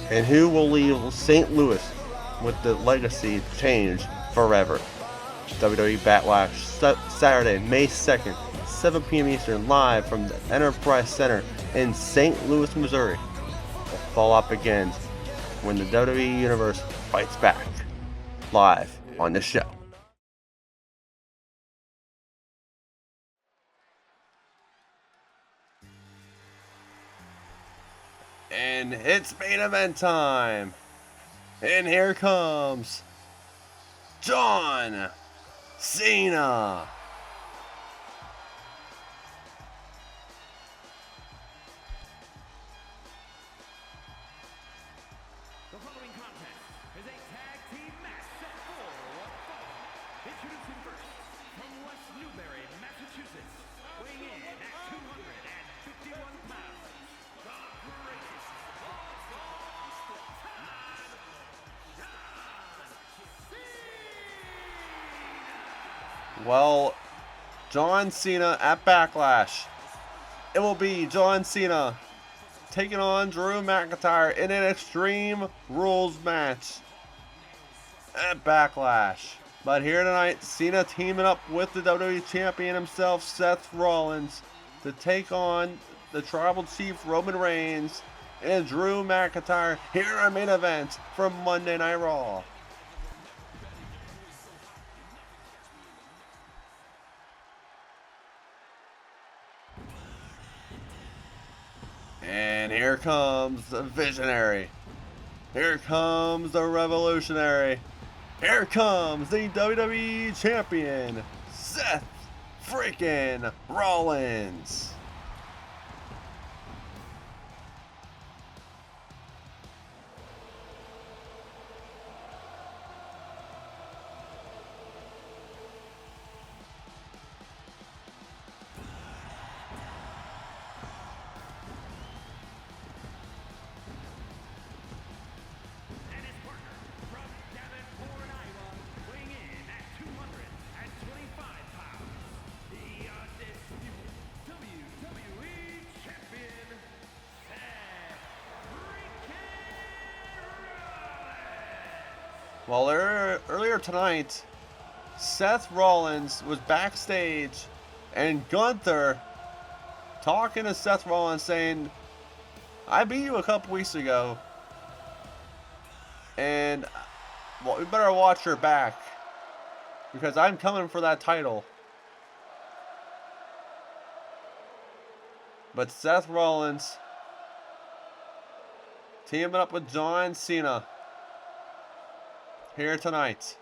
And who will leave St. Louis with the legacy changed forever? WWE Backlash, Saturday, May 2nd, 7 p.m. Eastern, live from the Enterprise Center in St. Louis, Missouri. The fallout begins when the WWE Universe fights back. Live on the show. And it's main event time. And here comes John Cena. The following contest is a tag team match set for one fall. Introducing first, from West Newbury, Massachusetts, weighing in at 251 pounds, the greatest of all time, Well, John Cena at Backlash. It will be John Cena taking on Drew McIntyre in an Extreme Rules match at Backlash. But here tonight, Cena teaming up with the WWE Champion himself, Seth Rollins, to take on the Tribal Chief Roman Reigns and Drew McIntyre here in our main event from Monday Night Raw. And here comes the Visionary. Here comes the Revolutionary. Here comes the WWE Champion, Seth freaking Rollins. and his partner from Davenport, Iowa, weighing in at 225 pounds, the undisputed WWE Champion, Seth freaking Rollins. Well, earlier tonight, Seth Rollins was backstage and Gunther talking to Seth Rollins saying, I beat you a couple weeks ago, and well, we better watch your back because I'm coming for that title. But Seth Rollins teaming up with John Cena here tonight.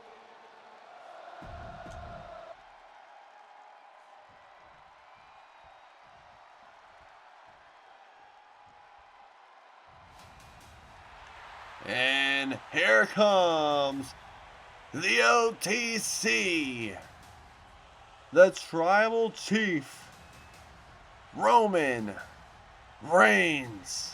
And here comes the OTC, the Tribal Chief, Roman Reigns.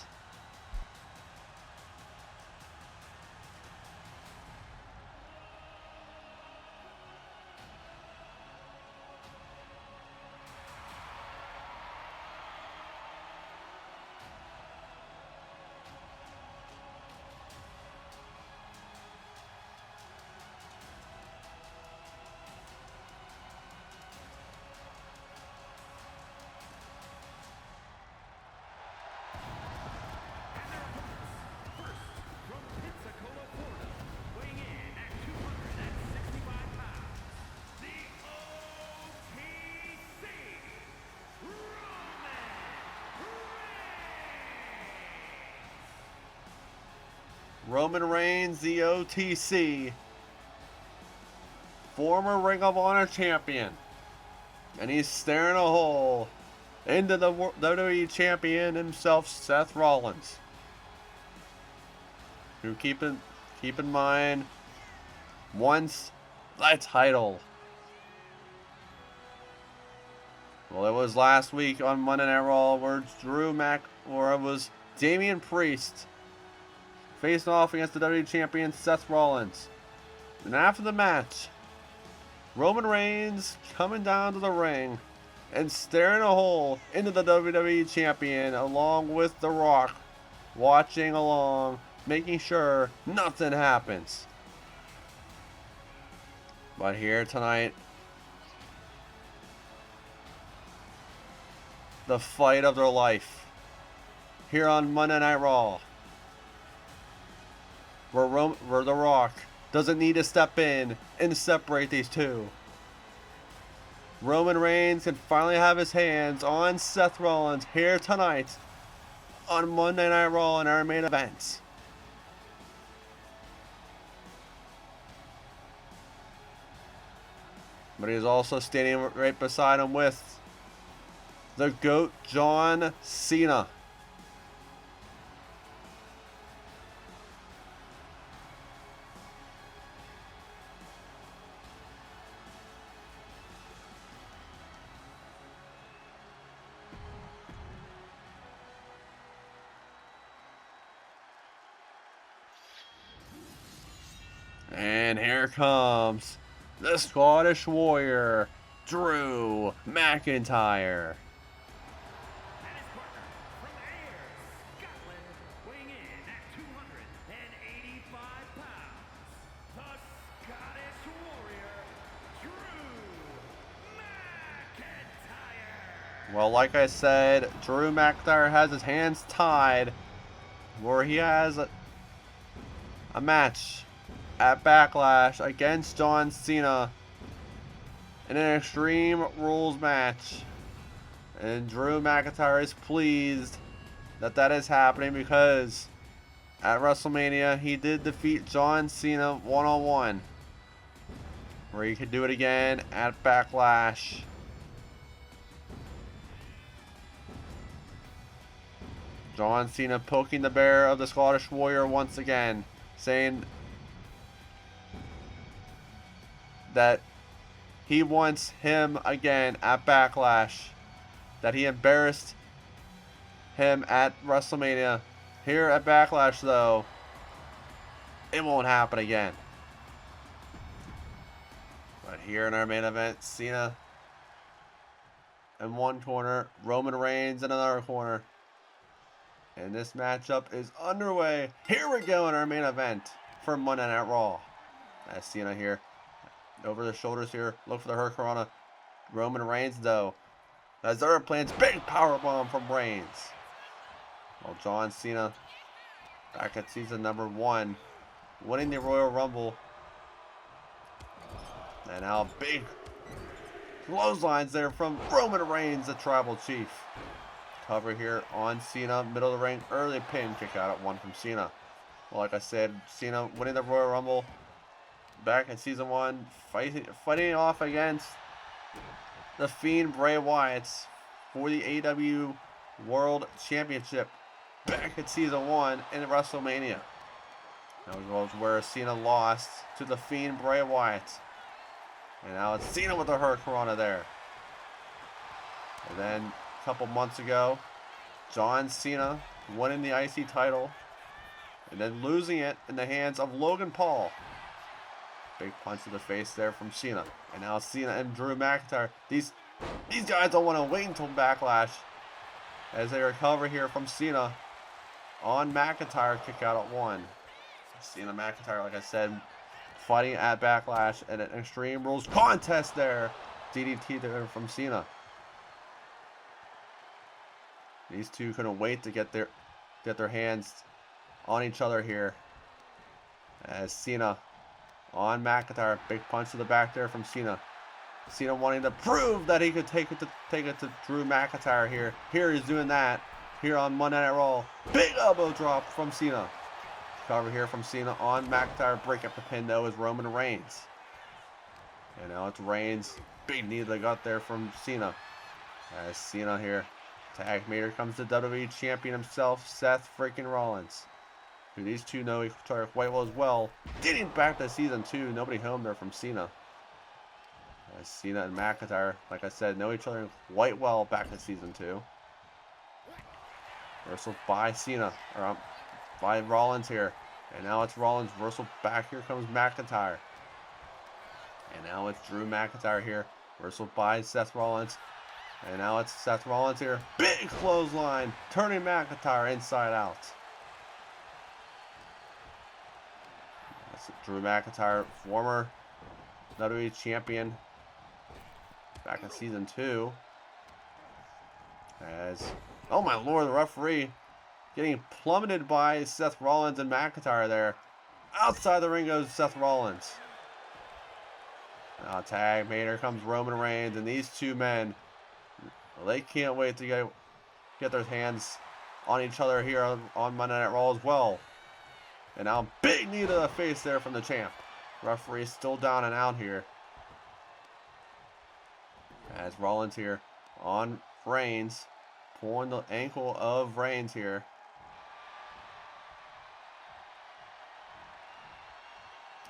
Roman Reigns, the OTC, former Ring of Honor champion, and he's staring a hole into the WWE champion himself, Seth Rollins. Who keep in mind, once the title. Well, it was last week on Monday Night Raw where it was Damian Priest facing off against the WWE champion Seth Rollins. And after the match, Roman Reigns coming down to the ring and staring a hole into the WWE champion along with The Rock, watching along, making sure nothing happens. But here tonight, the fight of their life. Here on Monday Night Raw, where The Rock doesn't need to step in and separate these two. Roman Reigns can finally have his hands on Seth Rollins here tonight on Monday Night Raw in our main event. But he's also standing right beside him with the GOAT, John Cena. And here comes the Scottish Warrior, Drew McIntyre. And his partner from Ayr, Scotland, weighing in at 285 pounds, the Scottish Warrior, Drew McIntyre. Well, like I said, Drew McIntyre has his hands tied where he has a match at Backlash against John Cena in an Extreme Rules match. And Drew McIntyre is pleased that is happening because at WrestleMania he did defeat John Cena one-on-one. Where he could do it again at Backlash. John Cena poking the bear of the Scottish Warrior once again, saying that he wants him again at Backlash. That he embarrassed him at WrestleMania. Here at Backlash, though, it won't happen again. But here in our main event, Cena in one corner, Roman Reigns in another corner. And this matchup is underway. Here we go in our main event for Monday Night Raw. As Cena here, over the shoulders here, look for the Hurricanrana. Roman Reigns, though, as their plans, big powerbomb from Reigns. Well, John Cena, back at season number 1, winning the Royal Rumble. And now big clotheslines there from Roman Reigns, the Tribal Chief. Cover here on Cena, middle of the ring, early pin, kick out at 1 from Cena. Well, like I said, Cena winning the Royal Rumble back in season 1, fighting off against the Fiend Bray Wyatt for the AEW World Championship back in season 1 in WrestleMania. That was where Cena lost to the Fiend Bray Wyatt. And now it's Cena with the Hurricanrana there. And then a couple months ago, John Cena winning the IC title and then losing it in the hands of Logan Paul. Big punch to the face there from Cena. And now Cena and Drew McIntyre. These guys don't want to wait until Backlash as they recover here from Cena on McIntyre, kick out at 1. Cena McIntyre, like I said, fighting at Backlash and an Extreme Rules contest there. DDT there from Cena. These two couldn't wait to get their hands on each other here. As Cena on McIntyre, big punch to the back there from Cena. Cena wanting to prove that he could take it to Drew McIntyre here. Here he's doing that here on Monday Night Raw. Big elbow drop from Cena. cover here from Cena on McIntyre. Break up the pin though is Roman Reigns. And now it's Reigns. Big knee they got there from Cena. As Cena here. Tag mate. Here comes the WWE champion himself, Seth freaking Rollins. Who these two know each other quite well as well. Getting back to season 2. Nobody home there from Cena. As Cena and McIntyre, like I said, know each other quite well back to season 2. Reversal by Cena. Or by Rollins here. And now it's Rollins. Reversal back. Here comes McIntyre. And now it's Drew McIntyre here. Reversal by Seth Rollins. And now it's Seth Rollins here. Big clothesline. Turning McIntyre inside out. That's Drew McIntyre, former WWE champion. Back in season 2. As, oh my lord, the referee getting plummeted by Seth Rollins and McIntyre there. Outside the ring goes Seth Rollins. Now tag mate. Here comes Roman Reigns, and these two men, well, they can't wait to get their hands on each other here on Monday Night Raw as well. And now big knee to the face there from the champ. Referee still down and out here. As Rollins here on Reigns, pulling the ankle of Reigns here.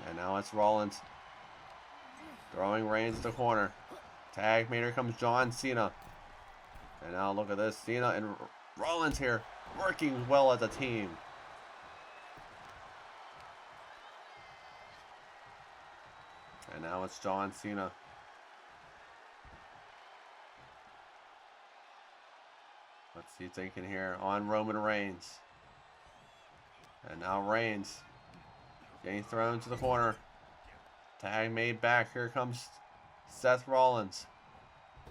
And now it's Rollins throwing Reigns to the corner. Tag mate. Here comes John Cena. And now look at this. Cena and Rollins here working well as a team. And now it's John Cena. What's he thinking here on Roman Reigns? And now Reigns getting thrown to the corner. Tag made back. Here comes Seth Rollins.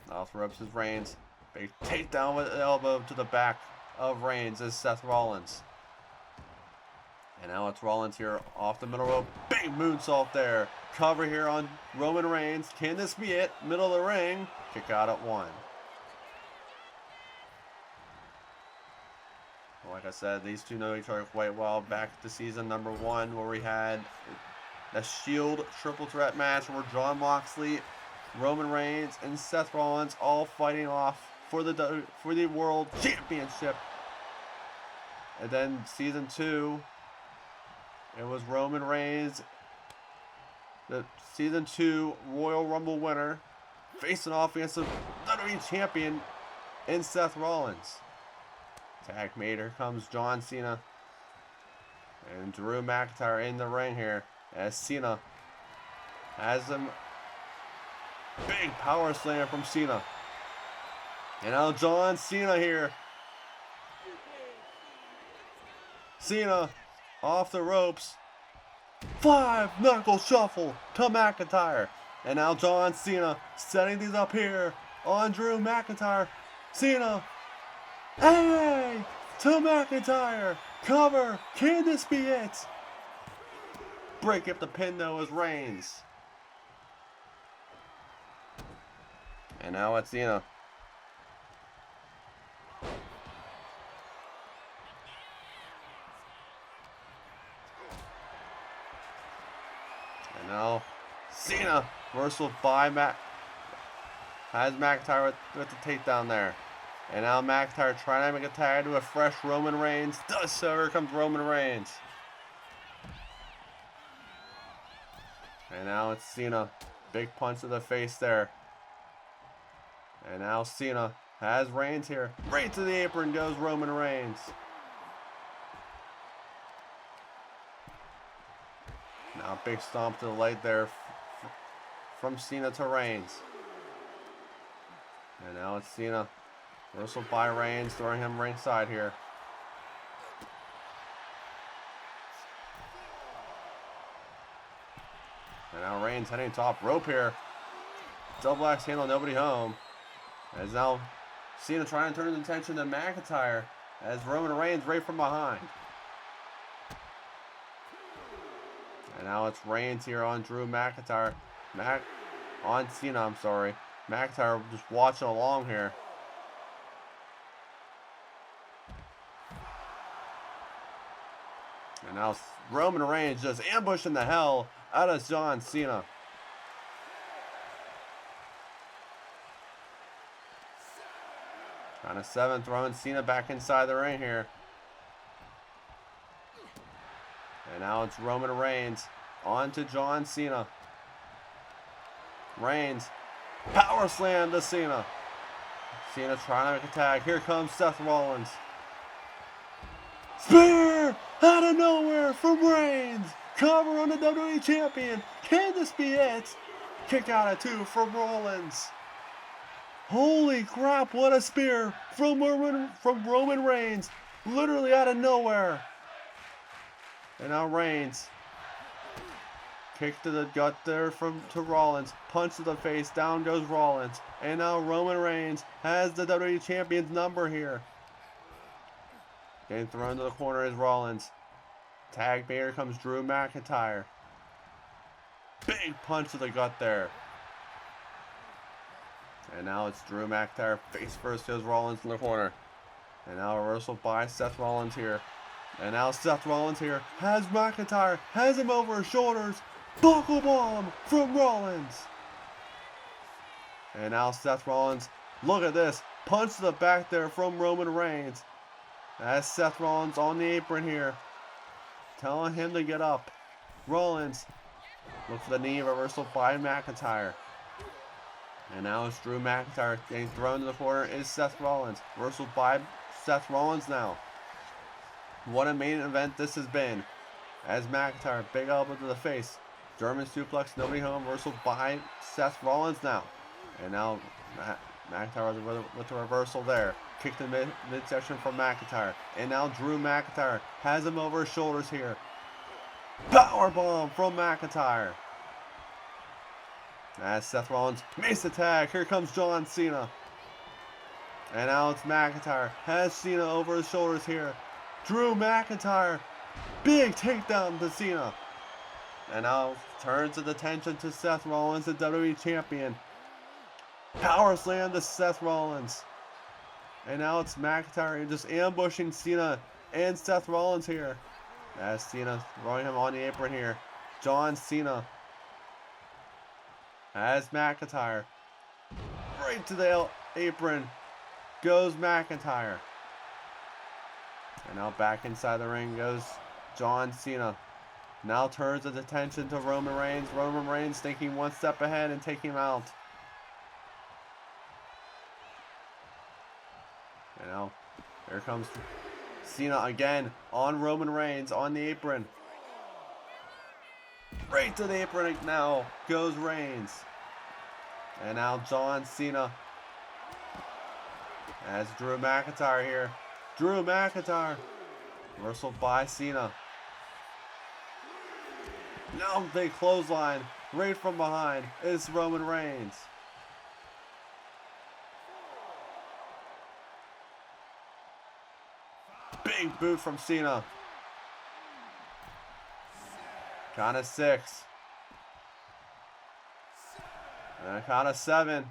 Now throws his Reigns. Big takedown with an elbow to the back of Reigns is Seth Rollins. And now it's Rollins here off the middle rope. Big moonsault there. Cover here on Roman Reigns. Can this be it? Middle of the ring. Kick out at 1. Like I said, these two know each other quite well. Back to season number 1 where we had the Shield triple threat match where Jon Moxley, Roman Reigns, and Seth Rollins all fighting off for the World Championship. And then season 2, it was Roman Reigns, the season 2 Royal Rumble winner, facing off against the WWE champion in Seth Rollins. Tag mate. Here comes John Cena and Drew McIntyre in the ring here as Cena has him. Big power slam from Cena. And now John Cena here. Cena off the ropes. 5 knuckle shuffle to McIntyre. And now John Cena setting these up here on Drew McIntyre. Cena. Hey! To McIntyre. Cover. Can this be it? Break up the pin though as Reigns. And now it's Cena. And now Cena reversal by has McIntyre with the takedown there. And now McIntyre trying to make a tag to a fresh Roman Reigns. Does so. Here comes Roman Reigns. And now it's Cena. Big punch to the face there. And now Cena has Reigns here. Right to the apron goes Roman Reigns. Now big stomp to the leg there from Cena to Reigns. And now it's Cena. Reversal by Reigns, throwing him ringside here. And now Reigns heading top rope here. Double axe handle, nobody home. As now Cena trying to turn his attention to McIntyre as Roman Reigns right from behind. And now it's Reigns here on Drew McIntyre. On Cena, I'm sorry. McIntyre just watching along here. And now Roman Reigns just ambushing the hell out of John Cena. Count of 7, throwing Cena back inside the ring here. And now it's Roman Reigns on to John Cena. Reigns, power slam to Cena. Cena trying to make a tag. Here comes Seth Rollins. Spear out of nowhere from Reigns. Cover on the WWE Champion. Can this be it? Kick out at 2 from Rollins. Holy crap, what a spear from Roman Reigns. Literally out of nowhere. And now Reigns. Kick to the gut there to Rollins. Punch to the face. Down goes Rollins. And now Roman Reigns has the WWE Champion's number here. Getting thrown to the corner is Rollins. Tag here comes Drew McIntyre. Big punch to the gut there. And now it's Drew McIntyre. Face first goes Rollins in the corner. And now a reversal by Seth Rollins here. And now Seth Rollins here has McIntyre. Has him over his shoulders. Buckle bomb from Rollins. And now Seth Rollins. Look at this. Punch to the back there from Roman Reigns. That's Seth Rollins on the apron here. Telling him to get up. Rollins. Look for the knee reversal by McIntyre. And now it's Drew McIntyre getting thrown to the corner is Seth Rollins. Reversal by Seth Rollins now. What a main event this has been. As McIntyre, big elbow to the face. German suplex, nobody home. Reversal by Seth Rollins now. And now McIntyre with the reversal there. Kick to midsection from McIntyre. And now Drew McIntyre has him over his shoulders here. Powerbomb from McIntyre. As Seth Rollins makes the tag. Here comes John Cena. And now it's McIntyre. Has Cena over his shoulders here. Drew McIntyre. Big takedown to Cena. And now turns the attention to Seth Rollins, the WWE Champion. Power slam to Seth Rollins. And now it's McIntyre just ambushing Cena and Seth Rollins here. As Cena throwing him on the apron here. John Cena. As McIntyre. Right to the apron goes McIntyre. And now back inside the ring goes John Cena. Now turns his attention to Roman Reigns. Roman Reigns thinking one step ahead and taking him out. And now here comes Cena again on Roman Reigns on the apron. Right to the apron now goes Reigns. And now John Cena. As Drew McIntyre here. Drew McIntyre. Reversal by Cena. Now big clothesline. Right from behind is Roman Reigns. Big boot from Cena. Count of 6. And a count of 7.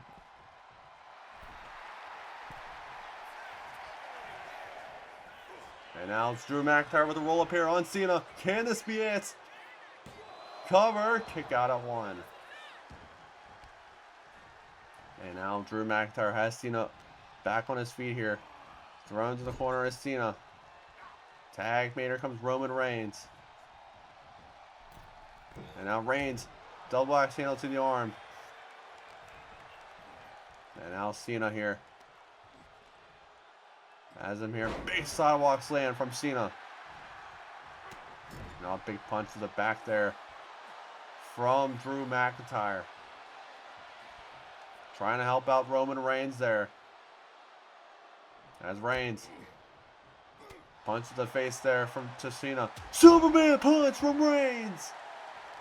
And now it's Drew McIntyre with a roll up here on Cena. Can this be it? Cover. Kick out at 1. And now Drew McIntyre has Cena back on his feet here. Thrown to the corner is Cena. Tag mate, here comes Roman Reigns. And now Reigns. Double axe handle to the arm. And now Cena here. Has him here. Big sidewalk slam from Cena. Now a big punch to the back there from Drew McIntyre. Trying to help out Roman Reigns there. As Reigns. Punch to the face there to Cena. Superman punch from Reigns.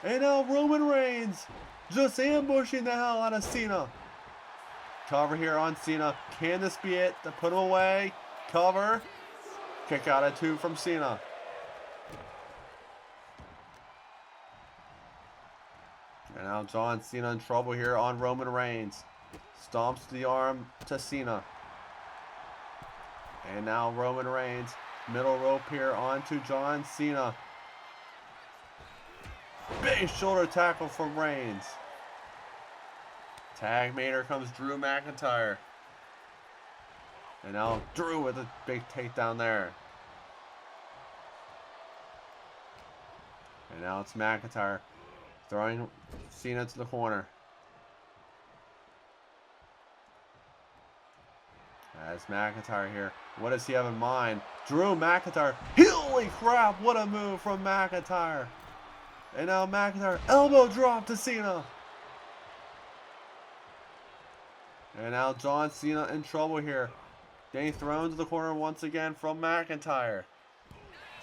And now Roman Reigns just ambushing the hell out of Cena. Cover here on Cena. Can this be it to put him away? Cover. Kick out at 2 from Cena. And now John Cena in trouble here on Roman Reigns. Stomps the arm to Cena. And now Roman Reigns. Middle rope here onto John Cena. Big shoulder tackle from Reigns. Tag mate, here comes Drew McIntyre. And now Drew with a big takedown there. And now it's McIntyre throwing Cena to the corner. As McIntyre here. What does he have in mind? Drew McIntyre. Holy crap, what a move from McIntyre. And now McIntyre, elbow drop to Cena. And now John Cena in trouble here. Getting thrown to the corner once again from McIntyre.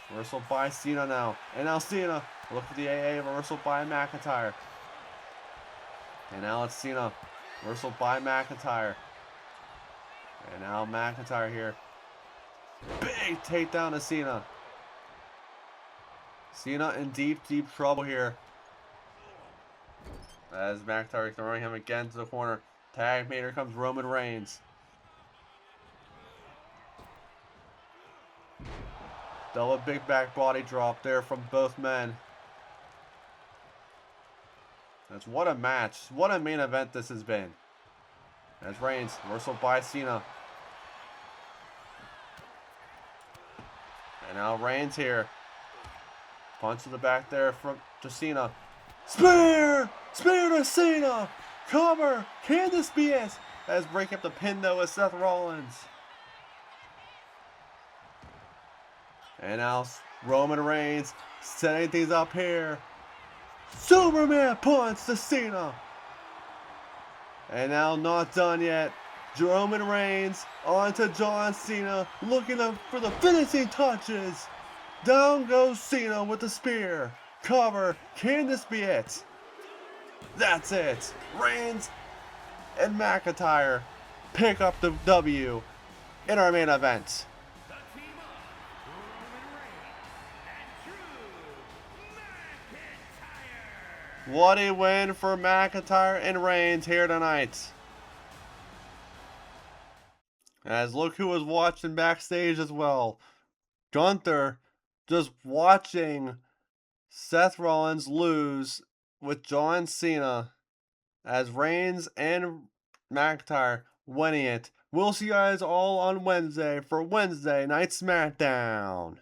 Reversal by Cena now. And now Cena. Look at the AA. Reversal by McIntyre. And now it's Cena. Reversal by McIntyre. And now McIntyre here. Big takedown to Cena. Cena in deep trouble here. As McIntyre throwing him again to the corner. Tag mate, here comes Roman Reigns. Double big back body drop there from both men. That's what a match. What a main event this has been. As Reigns, reversal by Cena. And now Reigns here. Punch to the back there from Cena. Spear! Spear to Cena! Cover! Can this be it? As breaking up the pin though with Seth Rollins. And now Roman Reigns setting things up here. Superman punch to Cena. And now not done yet. Roman Reigns onto John Cena, looking for the finishing touches. Down goes Cena with the spear. Cover. Can this be it? That's it. Reigns and McIntyre pick up the W in our main event. The team up, Roman Reigns and Drew McIntyre. What a win for McIntyre and Reigns here tonight. As look who was watching backstage as well. Gunther just watching Seth Rollins lose with John Cena as Reigns and McIntyre winning it. We'll see you guys all on Wednesday for Wednesday Night SmackDown.